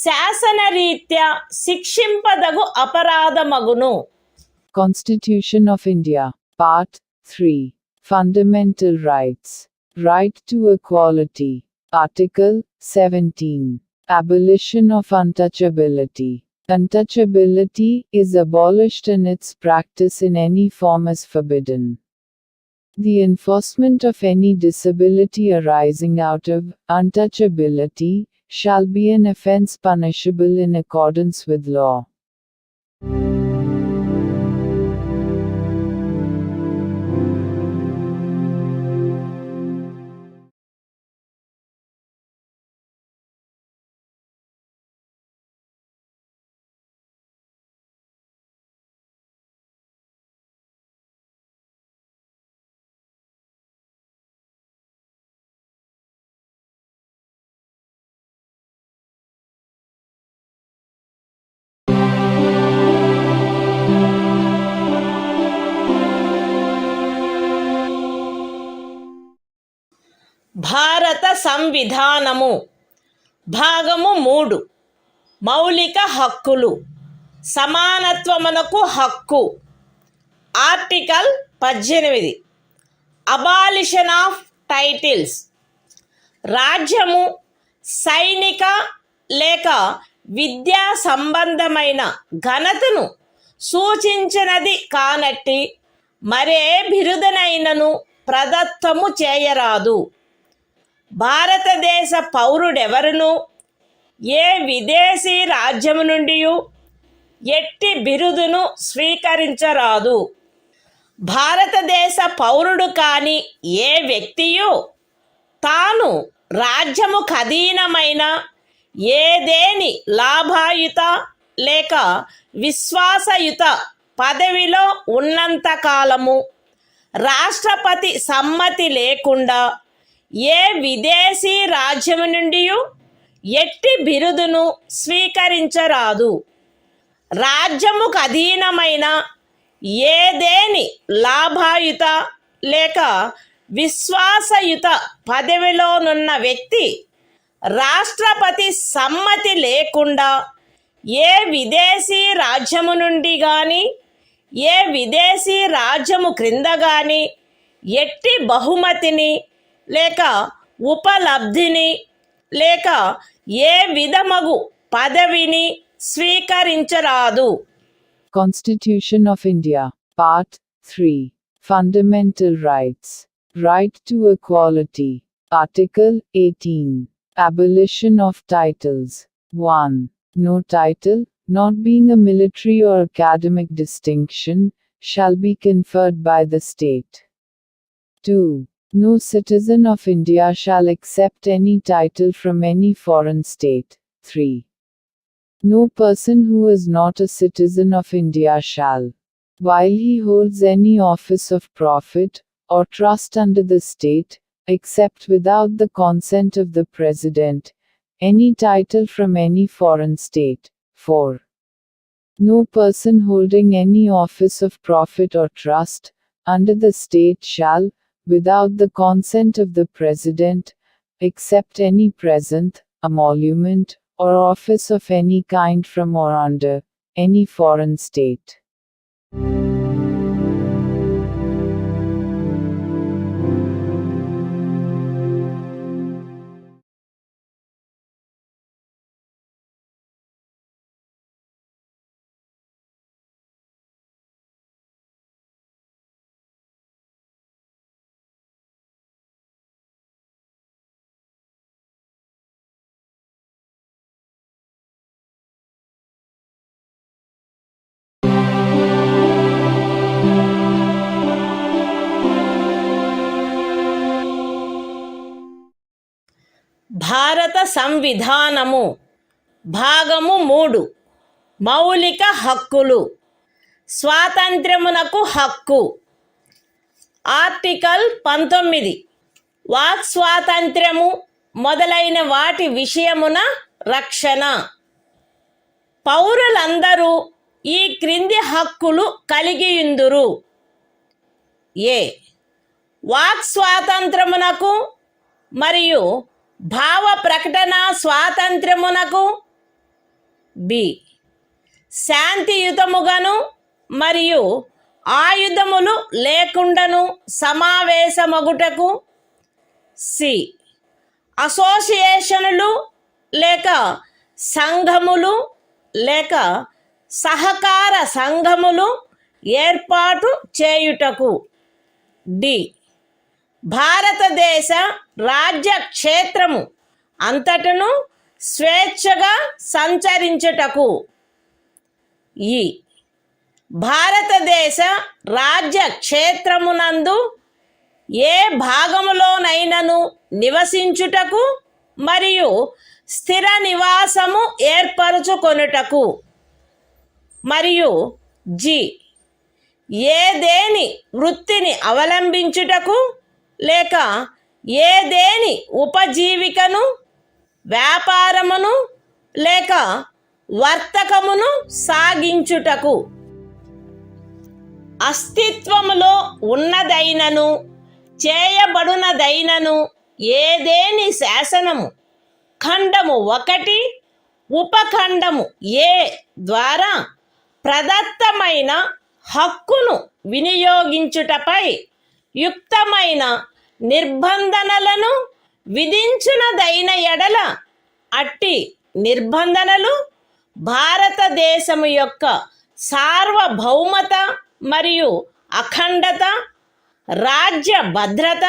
శాసనరీత్యా శిక్షింపదగు అపరాధమగును. Constitution of India, Part 3. Fundamental Rights. Right to Equality. Article 17. Abolition of untouchability. Untouchability is abolished and its practice in any form is forbidden. The enforcement of any disability arising out of untouchability shall be an offense punishable in accordance with law. భారత సంవిధానము భాగము 3 మౌలిక హక్కులు సమానత్వమునకు హక్కు. Article 18 abolition of titles. రాజ్యము సైనిక లేక విద్యా సంబంధమైన ఘనతను సూచించినది కానట్టి మరే బిరుదనైనను ప్రదత్తము చేయరాదు. భారతదేశ పౌరుడెవరును ఏ విదేశీ రాజ్యము నుండి ఎట్టి బిరుదును స్వీకరించరాదు. భారతదేశ పౌరుడు కాని ఏ వ్యక్తియు తాను రాజ్యము ఖదీనమైన ఏదేని లాభాయుత లేక విశ్వాసయుత పదవిలో ఉన్నంతకాలము రాష్ట్రపతి సమ్మతి లేకుండా ఏ విదేశీ రాజ్యము నుండి ఎట్టి బిరుదును స్వీకరించరాదు. రాజ్యముకు అధీనమైన ఏదేని లాభాయుత లేక విశ్వాసయుత పదవిలోనున్న వ్యక్తి రాష్ట్రపతి సమ్మతి లేకుండా ఏ విదేశీ రాజ్యము నుండి కానీ ఏ విదేశీ రాజ్యము క్రింద కానీ ఎట్టి బహుమతిని లేక ఉపలబ్ధిని లేక ఏ విధమగు పదవిని స్వీకరించరాదు. Constitution of India, Part 3. Fundamental Rights. Right to Equality. Article 18. Abolition of Titles. 1. No title, not being a military or academic distinction, shall be conferred by the state. 2. No citizen of India shall accept any title from any foreign state. 3. No person who is not a citizen of India shall, while he holds any office of profit or trust under the state, accept without the consent of the President, any title from any foreign state. 4. No person holding any office of profit or trust under the state shall, without the consent of the President, accept any present, emolument, or office of any kind from or under any foreign state. భారత సంవిధానము భాగము 3 మౌలిక హక్కులు. స్వాతంత్ర్యమునకు హక్కు. ఆర్టికల్ 19 వాక్ స్వాతంత్ర్యము మొదలైన వాటి విషయమున రక్షణ. పౌరులందరూ ఈ క్రింది హక్కులు కలిగియుందురు. ఏ వాక్ స్వాతంత్రమునకు మరియు భావ ప్రకటన స్వాతంత్ర్యమునకు. బి శాంతియుతముగాను మరియు ఆయుధములు లేకుండాను సమావేశమగుటకు. సి అసోసియేషనులు లేక సంఘములు లేక సహకార సంఘములు ఏర్పాటు చేయుటకు. డి భారతదేశ రాజ్య క్షేత్రము అంతటను స్వేచ్ఛగా సంచరించుటకు. ఈ భారతదేశ రాజ్య క్షేత్రమునందు ఏ భాగములోనైనను నివసించుటకు మరియు స్థిర నివాసము ఏర్పరచుకొనుటకు. మరియు జి ఏదేని వృత్తిని అవలంబించుటకు లేక ఏదేని ఉపజీవికను వ్యాపారమును లేక వర్తకమును సాగించుటకు. అస్తిత్వములో ఉన్నదైనను చేయబడునదైనను ఏదేని శాసనము ఖండము 1 ఉపఖండము ఏ ద్వారా ప్రదత్తమైన హక్కును వినియోగించుటపై యుక్తమైన నిర్బంధనలను విధించునదైన ఎడల అట్టి నిర్బంధనలు భారతదేశము యొక్క సార్వభౌమత మరియు అఖండత, రాజ్య భద్రత,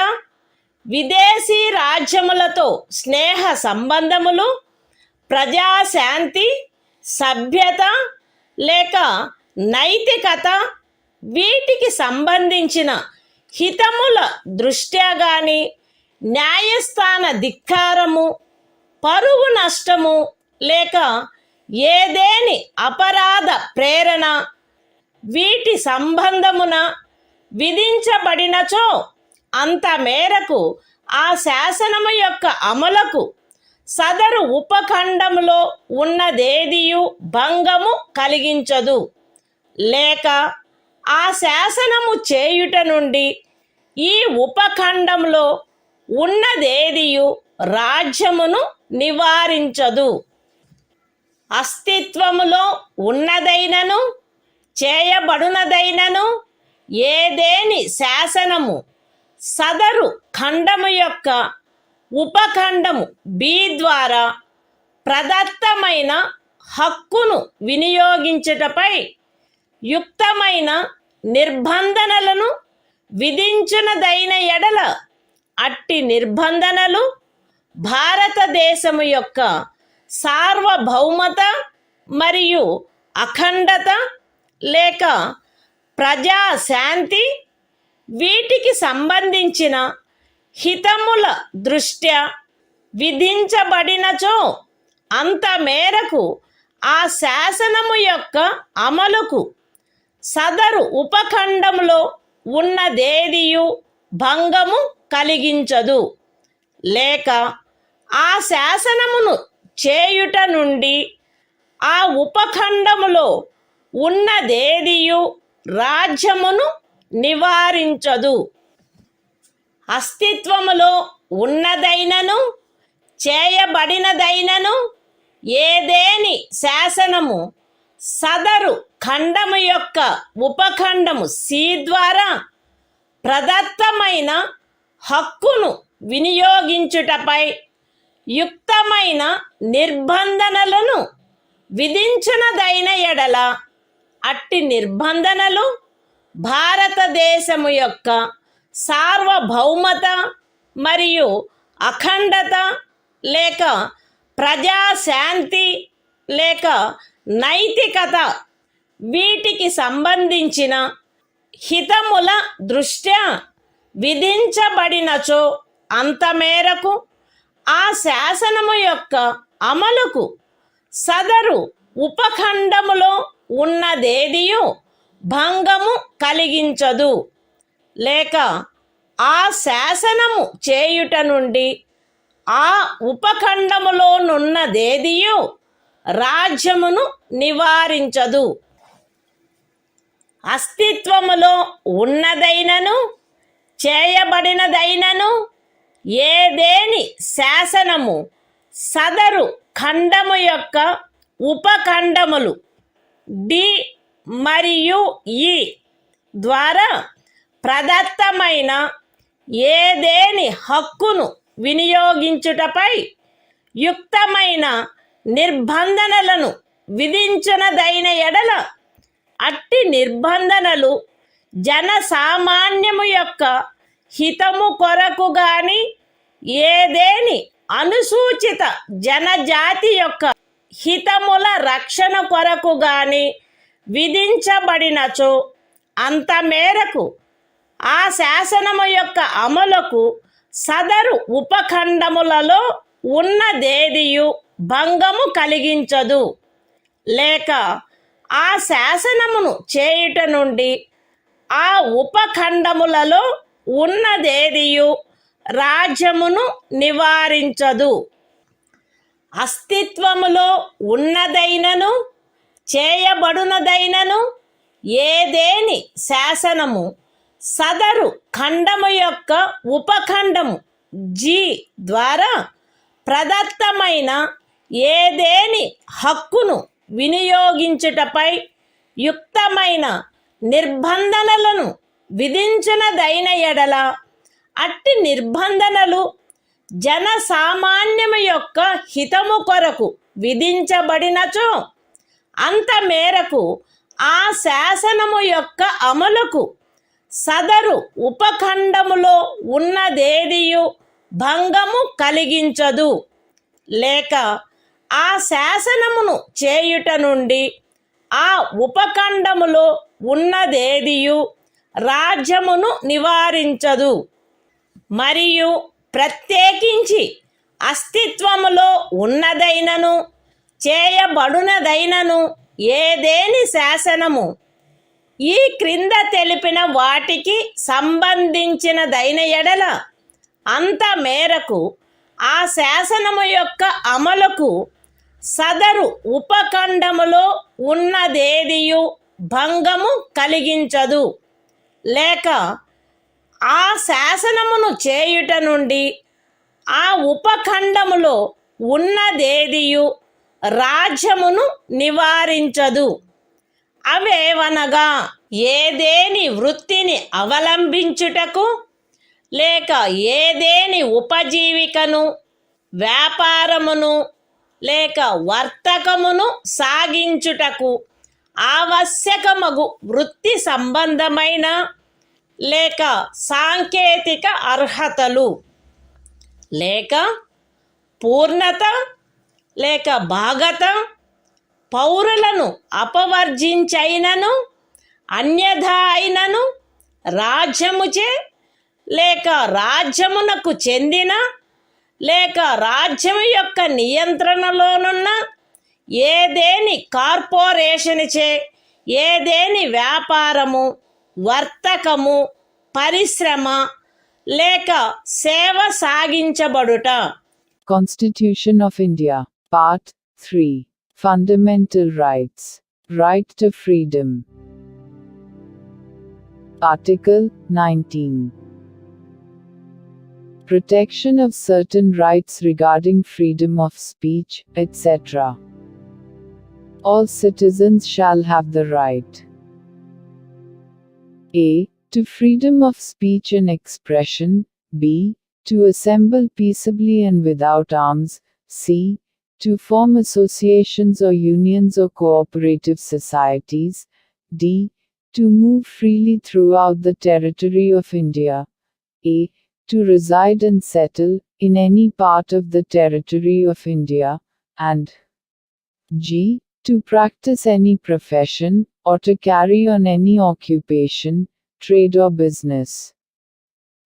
విదేశీ రాజ్యములతో స్నేహ సంబంధములు, ప్రజాశాంతి, సభ్యత లేక నైతికత వీటికి సంబంధించిన హితముల దృష్ట్యా గాని, న్యాయస్థాన ధిక్కారము, పరువు నష్టము లేక ఏదేని అపరాధ ప్రేరణ వీటి సంబంధమున విధించబడినచో అంత మేరకు ఆ శాసనము యొక్క అమలుకు సదరు ఉపఖండములో ఉన్నదేదియు భంగము కలిగించదు, లేక ఆ శాసనము చేయుట నుండి ఈ ఉపఖండంలో ఉన్నదేదియు రాజ్యమును నివారించదు. అస్తిత్వములో ఉన్నదైనను చేయబడునదైనను ఏదేని శాసనము సదరు ఖండము యొక్క ఉపఖండము బి ద్వారా ప్రదత్తమైన హక్కును వినియోగించుటపై యుక్తమైన నిర్బంధనలను విధించునదైన ఎడల అట్టి నిర్బంధనలు భారతదేశము యొక్క సార్వభౌమత మరియు అఖండత లేక ప్రజాశాంతి వీటికి సంబంధించిన హితముల దృష్ట్యా విధించబడినచో అంత మేరకు ఆ శాసనము యొక్క అమలుకు సదరు ఉపఖండంలో ఉన్నదేదియు భంగము కలిగించదు, లేక ఆ శాసనమును చేయుట నుండి ఆ ఉపఖండములో ఉన్నదేదియు రాజ్యమును నివారించదు. అస్తిత్వములో ఉన్నదైనను చేయబడినదైనను ఏదేని శాసనము సదరు ఖండము యొక్క ఉపఖండము సి ద్వారా ప్రదత్తమైన హక్కును వినియోగించుటపై యుక్తమైన నిర్బంధనలను విధించునదైన ఎడల అట్టి నిర్బంధనలు భారతదేశము యొక్క సార్వభౌమత మరియు అఖండత లేక ప్రజాశాంతి లేక నైతికత వీటికి సంబంధించిన హితముల దృష్ట్యా విధించబడినచో అంత మేరకు ఆ శాసనము యొక్క అమలుకు సదరు ఉపఖండములో ఉన్నదేదియు భంగము కలిగించదు, లేక ఆ శాసనము చేయుట నుండి ఆ ఉపఖండములోనున్నదేదియు రాజ్యమును నివారించదు. అస్తిత్వములో ఉన్నదైనను చేయబడినదైనను ఏదేని శాసనము సదరు ఖండము యొక్క ఉపఖండములు డి మరియు ఈ ద్వారా ప్రదత్తమైన ఏదేని హక్కును వినియోగించుటపై యుక్తమైన నిర్బంధనలను విధించునదైన ఎడల అట్టి నిర్బంధనలు జనసామాన్యము యొక్క హితము కొరకు గాని ఏదేని అనుసూచిత జనజాతి యొక్క హితముల రక్షణ కొరకు గాని విధించబడినచో అంత మేరకు ఆ శాసనము యొక్క అమలుకు సదరు ఉపఖండములలో ఉన్నదేదియు భంగము కలిగించదు, లేక ఆ శాసనమును చేయుట నుండి ఆ ఉపఖండములలో ఉన్నదేదియు రాజ్యమును నివారించదు. అస్తిత్వములో ఉన్నదైనను చేయబడునదైనను ఏదేని శాసనము సదరు ఖండము యొక్క ఉపఖండము జి ద్వారా ప్రదత్తమైన ఏదేని హక్కును వినియోగించుటపై యుక్తమైన నిర్బంధనలను విధించినదైన ఎడల అట్టి నిర్బంధనలు జనసామాన్యము యొక్క హితము కొరకు విధించబడినచో అంత మేరకు ఆ శాసనము యొక్క అమలుకు సదరు ఉపఖండములో ఉన్నదేదియు భంగము కలిగించదు, లేక ఆ శాసనమును చేయుట నుండి ఆ ఉపఖండములో ఉన్నదేదియు రాజ్యమును నివారించదు. మరియు ప్రత్యేకించి అస్తిత్వములో ఉన్నదైనను చేయబడునదైనను ఏదేని శాసనము ఈ క్రింద తెలిపిన వాటికి సంబంధించినదైన ఎడల అంత మేరకు ఆ శాసనము యొక్క అమలుకు సదరు ఉపఖండములో ఉన్నదేదియు భంగము కలిగించదు, లేక ఆ శాసనమును చేయుట నుండి ఆ ఉపఖండములో ఉన్నదేదియు రాజ్యమును నివారించదు. అవేవనగా ఏదేని వృత్తిని అవలంబించుటకు, లేక ఏదేని ఉపజీవికను, వ్యాపారమును, లేక వర్తకమును సాగించుటకు ఆవశ్యకమగు వృత్తి సంబంధమైన లేక సాంకేతిక అర్హతలు, లేక పూర్ణత, లేక భాగత పౌరులను అపవర్జించైనను అన్యథా అయినను రాజ్యముచే లేక రాజ్యమునకు చెందిన లేక రాజ్యము యొక్క నియంత్రణలోనున్న ఏదేని కార్పొరేషన్చే ఏదేని వ్యాపారము, వర్తకము, పరిశ్రమ లేక సేవ సాగించబడుట. Constitution of India, Part 3. Fundamental Rights. Right to Freedom. Article 19. Protection of certain rights regarding freedom of speech, etc. All citizens shall have the right a. to freedom of speech and expression, b. to assemble peaceably and without arms, c. to form associations or unions or cooperative societies, d. to move freely throughout the territory of India, a. to reside and settle in any part of the territory of India, and g. to practice any profession, or to carry on any occupation, trade or business.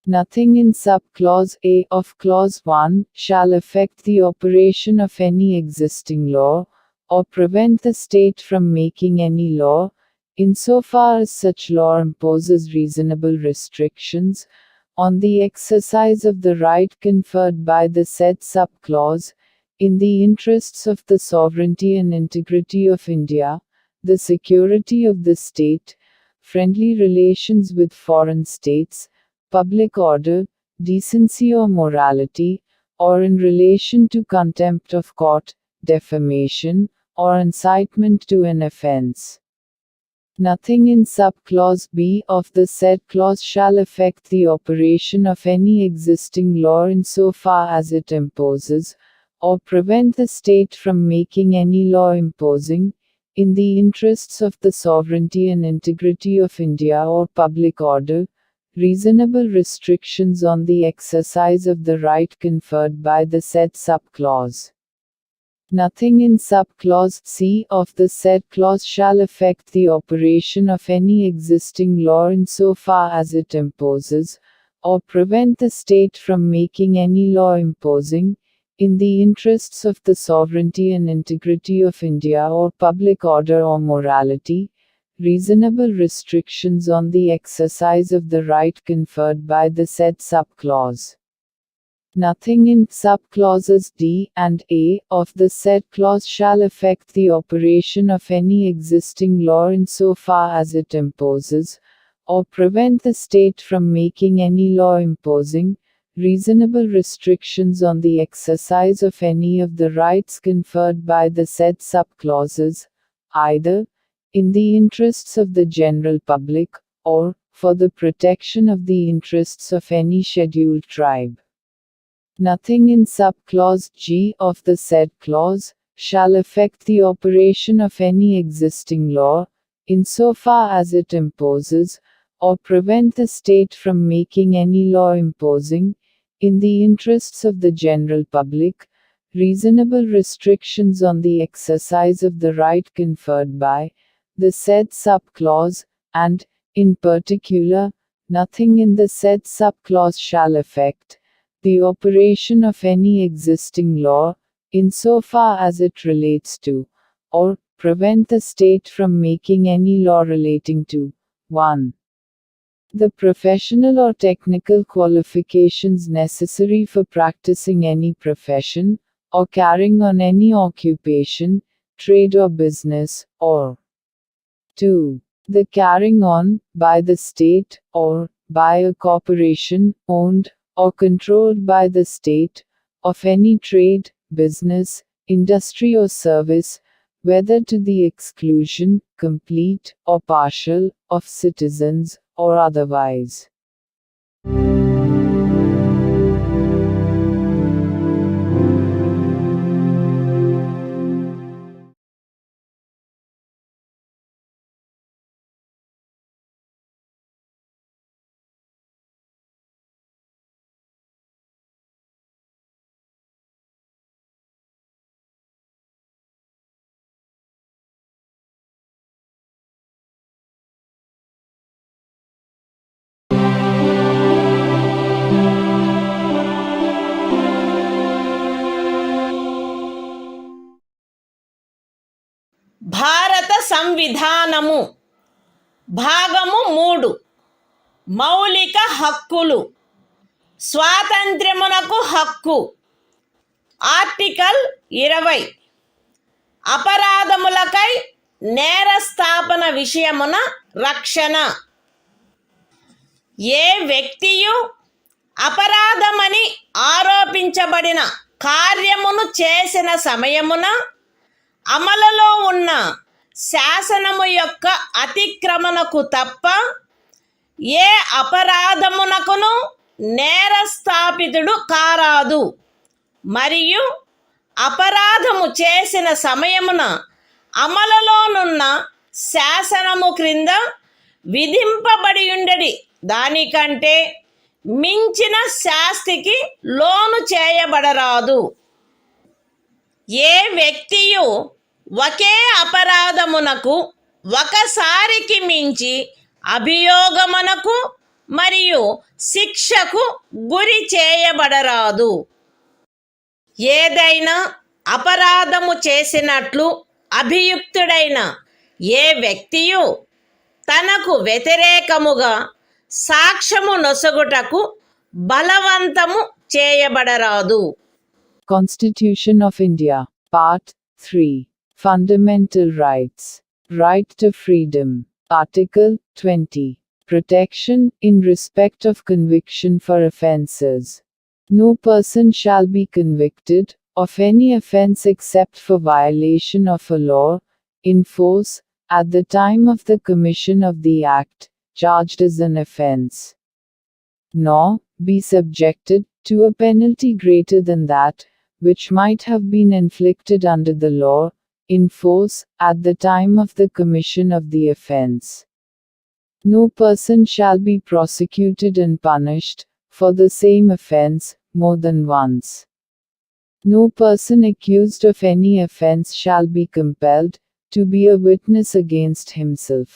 Nothing in sub-clause A of clause 1 shall affect the operation of any existing law, or prevent the state from making any law, insofar as such law imposes reasonable restrictions on the exercise of the right conferred by the said sub-clause, in the interests of the sovereignty and integrity of India, the security of the state, friendly relations with foreign states, public order, decency or morality, or in relation to contempt of court, defamation, or incitement to an offense. Nothing in sub-clause B of the said clause shall affect the operation of any existing law insofar as it imposes, or prevent the state from making any law imposing, in the interests of the sovereignty and integrity of India or public order, reasonable restrictions on the exercise of the right conferred by the said sub-clause. Nothing in sub-clause C of the said clause shall affect the operation of any existing law insofar as it imposes, or prevent the state from making any law imposing, in the interests of the sovereignty and integrity of India or public order or morality, reasonable restrictions on the exercise of the right conferred by the said sub-clause. Nothing in sub-clauses D and A of the said clause shall affect the operation of any existing law insofar as it imposes, or prevent the state from making any law imposing, reasonable restrictions on the exercise of any of the rights conferred by the said sub-clauses, either in the interests of the general public, or for the protection of the interests of any scheduled tribe. Nothing in subclause G of the said clause shall affect the operation of any existing law, insofar as it imposes, or prevent the state from making any law imposing, in the interests of the general public, reasonable restrictions on the exercise of the right conferred by the said subclause, and, in particular, nothing in the said subclause shall affect the operation of any existing law, insofar as it relates to, or prevent the state from making any law relating to 1. The professional or technical qualifications necessary for practicing any profession, or carrying on any occupation, trade or business, or 2. The carrying on, by the state, or by a corporation, owned or controlled by the state, of any trade, business, industry or service, whether to the exclusion, complete or partial, of citizens, or otherwise. భారత సంవిధానము భాగము 3 మౌలిక హక్కులు స్వాతంత్ర్యమునకు హక్కు ఆర్టికల్ 20 అపరాధములకై నేరస్థాపన విషయమున రక్షణ ఏ వ్యక్తియు అపరాధమని ఆరోపించబడిన కార్యమును చేసిన సమయమున అమలులో ఉన్న శాసనము యొక్క అతిక్రమణకు తప్ప ఏ అపరాధమునకును నేరస్థాపితుడు కారాదు మరియు అపరాధము చేసిన సమయమున అమలులోనున్న శాసనము క్రింద విధింపబడి ఉండడి దానికంటే మించిన శాస్తికి లోను చేయబడరాదు. ఏ వ్యక్తియు ఒకే అపరాధమునకు ఒకసారికి మించి అభియోగమునకు మరియు శిక్షకు గురి చేయబడరాదు. ఏదైనా అపరాధము చేసినట్లు అభియుక్తుడైన ఏ వ్యక్తియు తనకు వ్యతిరేకముగా సాక్ష్యము నొసగుటకు బలవంతము చేయబడరాదు. Constitution of India, Part 3. Fundamental Rights. Right to Freedom. Article 20. Protection in respect of conviction for offences. No person shall be convicted of any offence except for violation of a law, in force, at the time of the commission of the act, charged as an offence, nor be subjected to a penalty greater than that, which might have been inflicted under the law, in force, at the time of the commission of the offence. No person shall be prosecuted and punished, for the same offence, more than once. No person accused of any offence shall be compelled to be a witness against himself.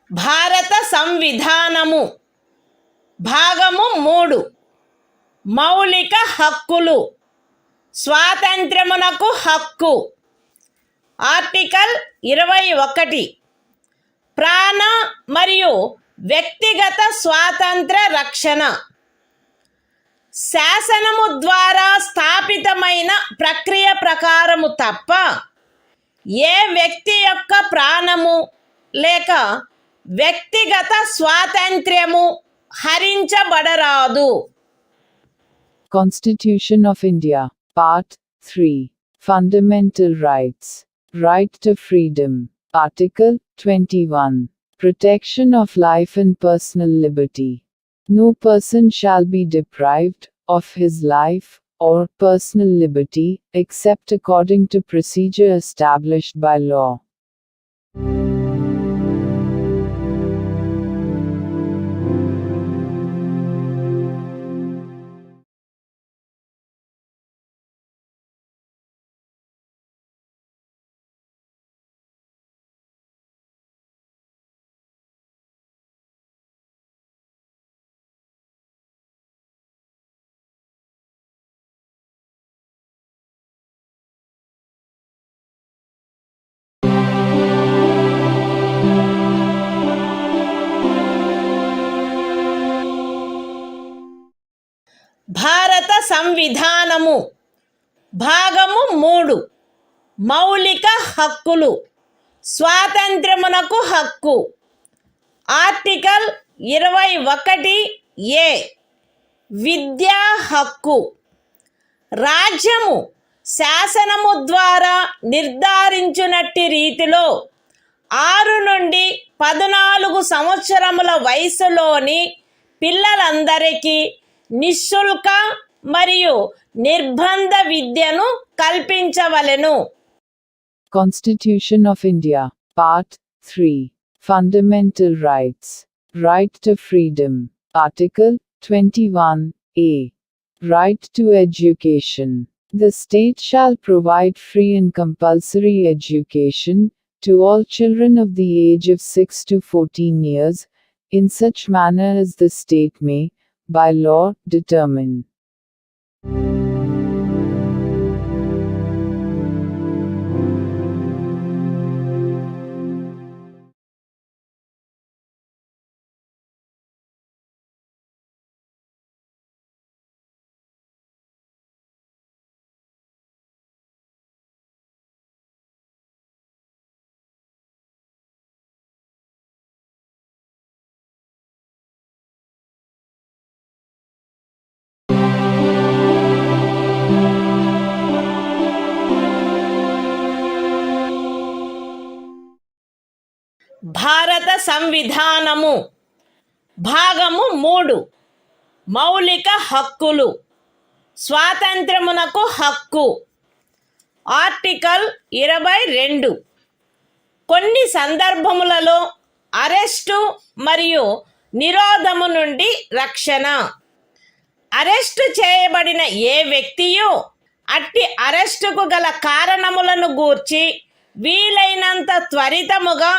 భారత సంవిధానము భాగము 3 మౌలిక హక్కులు. స్వాతంత్ర్యమునకు హక్కు. ఆర్టికల్ 21 ప్రాణ మరియు వ్యక్తిగత స్వాతంత్ర రక్షణ. శాసనము ద్వారా స్థాపితమైన ప్రక్రియ ప్రకారము తప్ప ఏ వ్యక్తి యొక్క ప్రాణము లేక వ్యక్తిగత స్వాతంత్ర్యము హరించబడరాదు. Constitution of India, Part 3. Fundamental Rights. Right to Freedom. Article 21. Protection of life and personal liberty. No person shall be deprived of his life or personal liberty, except according to procedure established by law. భారత సంవిధానము. భాగము 3. మౌలిక హక్కులు. స్వాతంత్ర్యమునకు హక్కు. ఆర్టికల్ 21A విద్యా హక్కు. రాజ్యము శాసనము ద్వారా నిర్ధారించునట్టి రీతిలో 6 నుండి 14 సంవత్సరముల వయసులోని పిల్లలందరికీ నిశుల్క మరియు నిర్బంధ విద్యను కల్పించవలెను. Constitution of India, Part 3. Fundamental Rights. Right to Freedom. Article 21A. Right to Education. The state shall provide free and compulsory education to all children of the age of 6 to 14 years, in such manner as the state may, by law, determine. భారత సంవిధానము. భాగము 3. మౌలిక హక్కులు. స్వాతంత్ర్యమునకు హక్కు. ఆర్టికల్ 22 కొన్ని సందర్భములలో అరెస్టు మరియు నిరోధము నుండి రక్షణ. అరెస్టు చేయబడిన ఏ వ్యక్తియు అట్టి అరెస్టుకు గల కారణములను గూర్చి వీలైనంత త్వరితముగా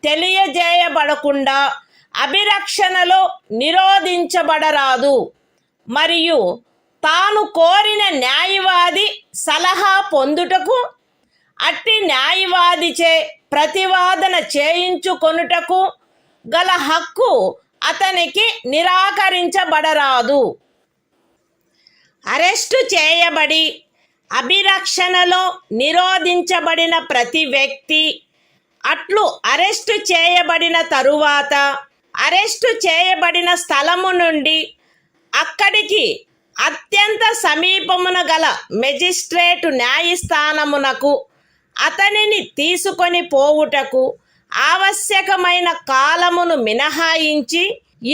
తెలియజేయబడకుండా అభిరక్షణలో నిరోధించబడరాదు మరియు తాను కోరిన న్యాయవాది సలహా పొందుటకు అట్టి న్యాయవాదిచే ప్రతివాదన చేయించుకొనుటకు గల హక్కు అతనికి నిరాకరించబడరాదు. అరెస్టు చేయబడి అభిరక్షణలో నిరోధించబడిన ప్రతి వ్యక్తి అట్లు అరెస్టు చేయబడిన తరువాత అరెస్టు చేయబడిన స్థలము నుండి అక్కడికి అత్యంత సమీపమున గల మెజిస్ట్రేటు న్యాయస్థానమునకు అతనిని తీసుకొని పోవుటకు ఆవశ్యకమైన కాలమును మినహాయించి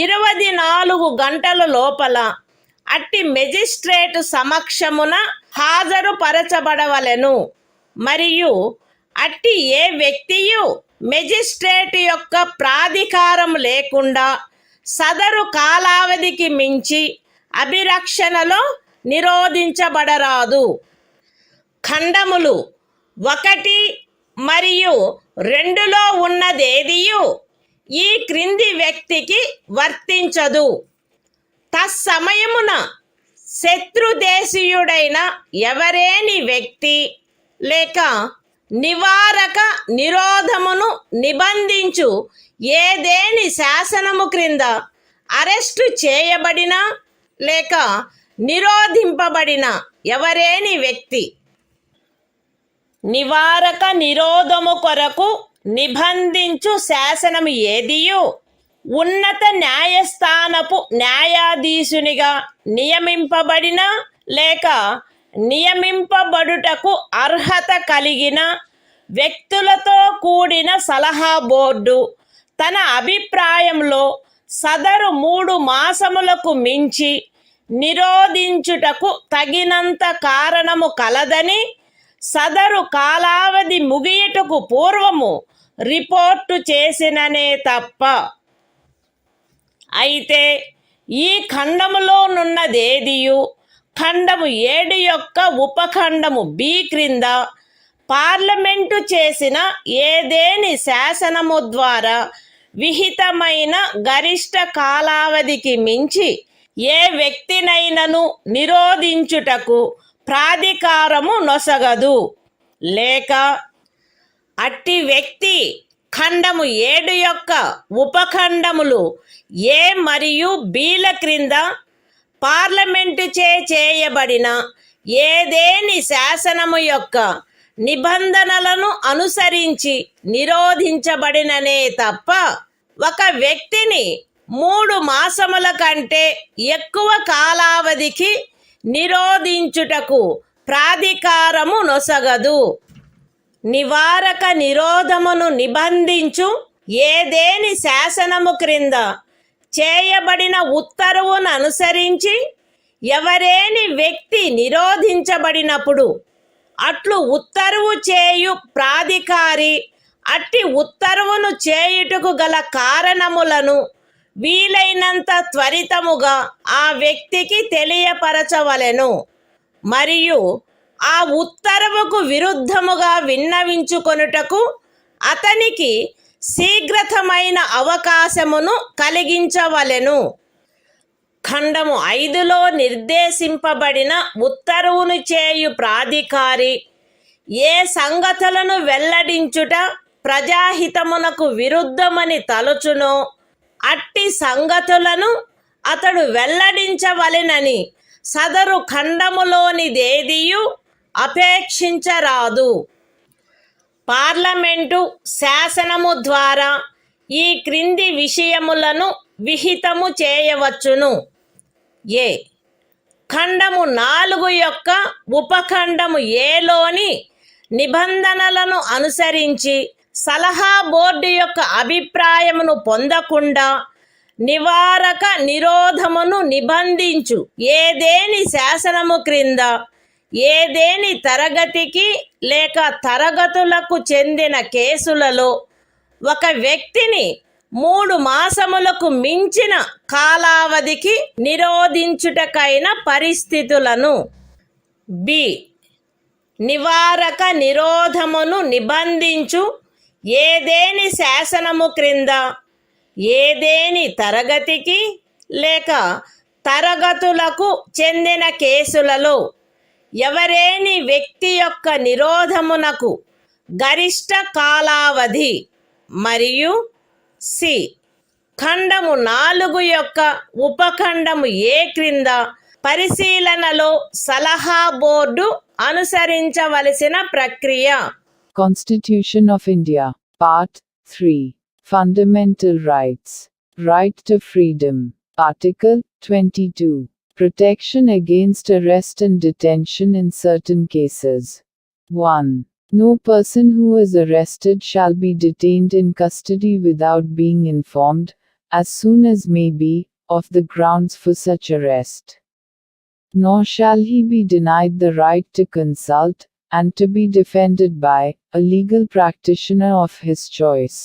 24 గంటల లోపల అట్టి మెజిస్ట్రేటు సమక్షమున హాజరుపరచబడవలెను మరియు అట్టి ఏ వ్యక్తియు మెజిస్ట్రేట్ యొక్క ప్రాధికారం లేకుండా సదరు కాలావధికి మించి అభిరక్షణలో నిరోధించబడరాదు. ఖండములు 1 మరియు 2లో ఉన్నదేదియు ఈ క్రింది వ్యక్తికి వర్తించదు. తత్సమయమున శత్రుదేశీయుడైన ఎవరేని వ్యక్తి లేక నివారక నిరోధమును నిబంధించు ఏదేని శాసనము క్రింద అరెస్టు చేయబడిన లేక నిరోధింపబడిన ఎవరేని వ్యక్తి. నివారక నిరోధము కొరకు నిబంధించు శాసనము ఏదియు ఉన్నత న్యాయస్థానపు న్యాయాధీశునిగా నియమింపబడిన లేక నియమింపబడుటకు అర్హత కలిగిన వ్యక్తులతో కూడిన సలహా బోర్డు తన అభిప్రాయంలో సదరు 3 మాసములకు మించి నిరోధించుటకు తగినంత కారణము కలదని సదరు కాలావధి ముగియుటకు పూర్వము రిపోర్టు చేసిననే తప్ప. అయితే ఈ ఖండములోనున్నదేదియు ఖండము 7 యొక్క ఉపఖండము బి క్రింద పార్లమెంటు చేసిన ఏదేని శాసనము ద్వారా విహితమైన గరిష్ట కాలావధికి మించి ఏ వ్యక్తినైనను నిరోధించుటకు ప్రాధికారము నొసగదు లేక అట్టి వ్యక్తి ఖండము 7 యొక్క ఉపఖండములు ఏ మరియు బిల క్రింద పార్లమెంటు చేయబడిన ఏదేని శాసనము యొక్క నిబంధనలను అనుసరించి నిరోధించబడిననే తప్ప ఒక వ్యక్తిని 3 మాసముల కంటే ఎక్కువ కాలావధికి నిరోధించుటకు ప్రాధికారము నొసగదు. నివారక నిరోధమును నిబంధించు ఏదేని శాసనము క్రింద చేయబడిన ఉత్తర్వును అనుసరించి ఎవరేని వ్యక్తి నిరోధించబడినప్పుడు అట్లు ఉత్తర్వు చేయు ప్రాధికారి అట్టి ఉత్తర్వును చేయుటకు గల కారణములను వీలైనంత త్వరితముగా ఆ వ్యక్తికి తెలియపరచవలెను మరియు ఆ ఉత్తర్వుకు విరుద్ధముగా విన్నవించుకొనుటకు అతనికి శీఘ్రతమైన అవకాశమును కలిగించవలెను. ఖండము 5లో నిర్దేశింపబడిన ఉత్తర్వును చేయు ప్రాధికారి ఏ సంగతులను వెల్లడించుట ప్రజాహితమునకు విరుద్ధమని తలచునో అట్టి సంగతులను అతడు వెల్లడించవలెనని సదరు ఖండములోనిదేదియు అపేక్షించరాదు. పార్లమెంటు శాసనము ద్వారా ఈ క్రింది విషయములను విహితము చేయవచ్చును. ఏ ఖండము 4 యొక్క ఉపఖండము ఏలోని నిబంధనలను అనుసరించి సలహా బోర్డు యొక్క అభిప్రాయమును పొందకుండా నివారక నిరోధమును నిబంధించు ఏదేని శాసనము క్రింద ఏదేని తరగతికి లేక తరగతులకు చెందిన కేసులలో ఒక వ్యక్తిని 3 మాసములకు మించిన కాలావధికి నిరోధించుటకైన పరిస్థితులను. బి నివారక నిరోధమును నిబంధించు ఏదేని శాసనము క్రింద ఏదేని తరగతికి లేక తరగతులకు చెందిన కేసులలో ఎవరేని వ్యక్తి యొక్క నిరోధమునకు గరిష్ట కాలావధి మరియు సి ఖండము 4 యొక్క ఉపఖండము ఏ క్రింద పరిశీలనలో సలహా బోర్డు అనుసరించవలసిన ప్రక్రియ. Constitution of India, Part 3, Fundamental Rights, Right to Freedom, Article 22, Protection against arrest and detention in certain cases. 1. No person who is arrested shall be detained in custody without being informed, as soon as may be, of the grounds for such arrest. Nor shall he be denied the right to consult, and to be defended by, a legal practitioner of his choice.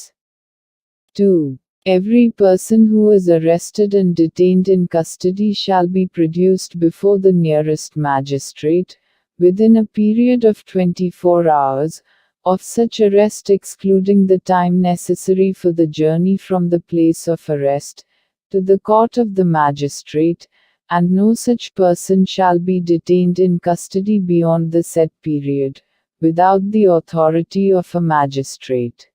2. Every person who is arrested and detained in custody shall be produced before the nearest magistrate, within a period of 24 hours, of such arrest excluding the time necessary for the journey from the place of arrest, to the court of the magistrate, and no such person shall be detained in custody beyond the said period, without the authority of a magistrate.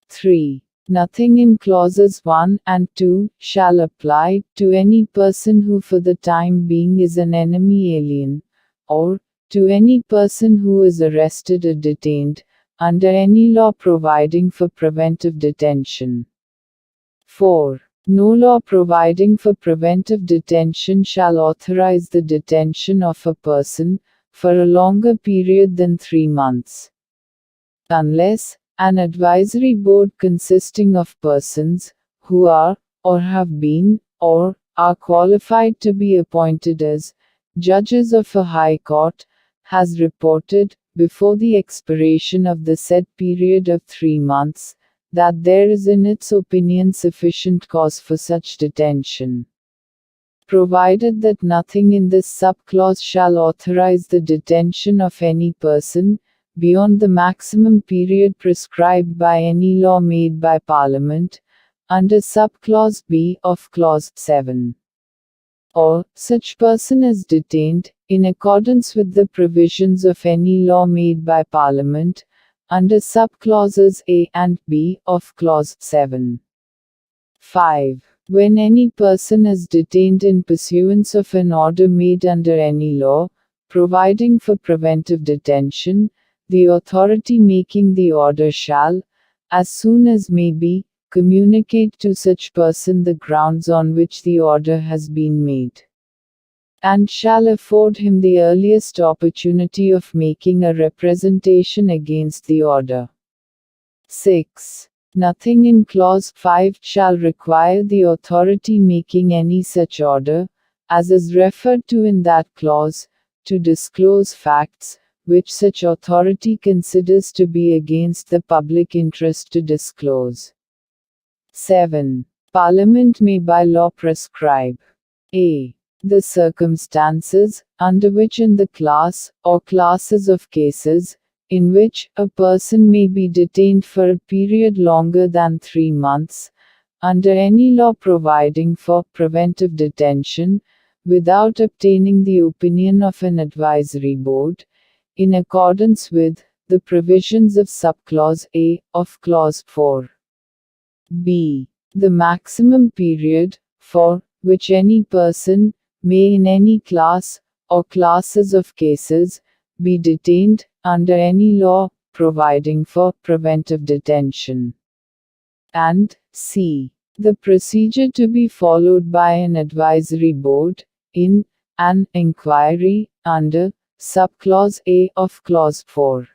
3. Nothing in clauses 1 and 2 shall apply to any person who for the time being is an enemy alien, or to any person who is arrested or detained, under any law providing for preventive detention. 4. No law providing for preventive detention shall authorize the detention of a person for a longer period than 3 months, unless an advisory board consisting of persons who are, or have been, or are qualified to be appointed as judges of a high court, has reported, before the expiration of the said period of 3 months, that there is in its opinion sufficient cause for such detention. Provided that nothing in this subclause shall authorize the detention of any person beyond the maximum period prescribed by any law made by Parliament, under subclause B of clause 7. Or, such person is detained, in accordance with the provisions of any law made by Parliament, under subclauses A and B of clause 7. 5. When any person is detained in pursuance of an order made under any law, providing for preventive detention, the authority making the order shall, as soon as may be, communicate to such person the grounds on which the order has been made, and shall afford him the earliest opportunity of making a representation against the order. 6. Nothing in clause 5 shall require the authority making any such order, as is referred to in that clause, to disclose facts which such authority considers to be against the public interest to disclose. 7. Parliament may by law prescribe a. the circumstances, under which in the class, or classes of cases, in which a person may be detained for a period longer than 3 months, under any law providing for preventive detention, without obtaining the opinion of an advisory board, in accordance with the provisions of subclause A of clause 4. B. The maximum period, for which any person may in any class, or classes of cases, be detained, under any law, providing for preventive detention. And C. The procedure to be followed by an advisory board, in an inquiry, under subclause A of clause 4.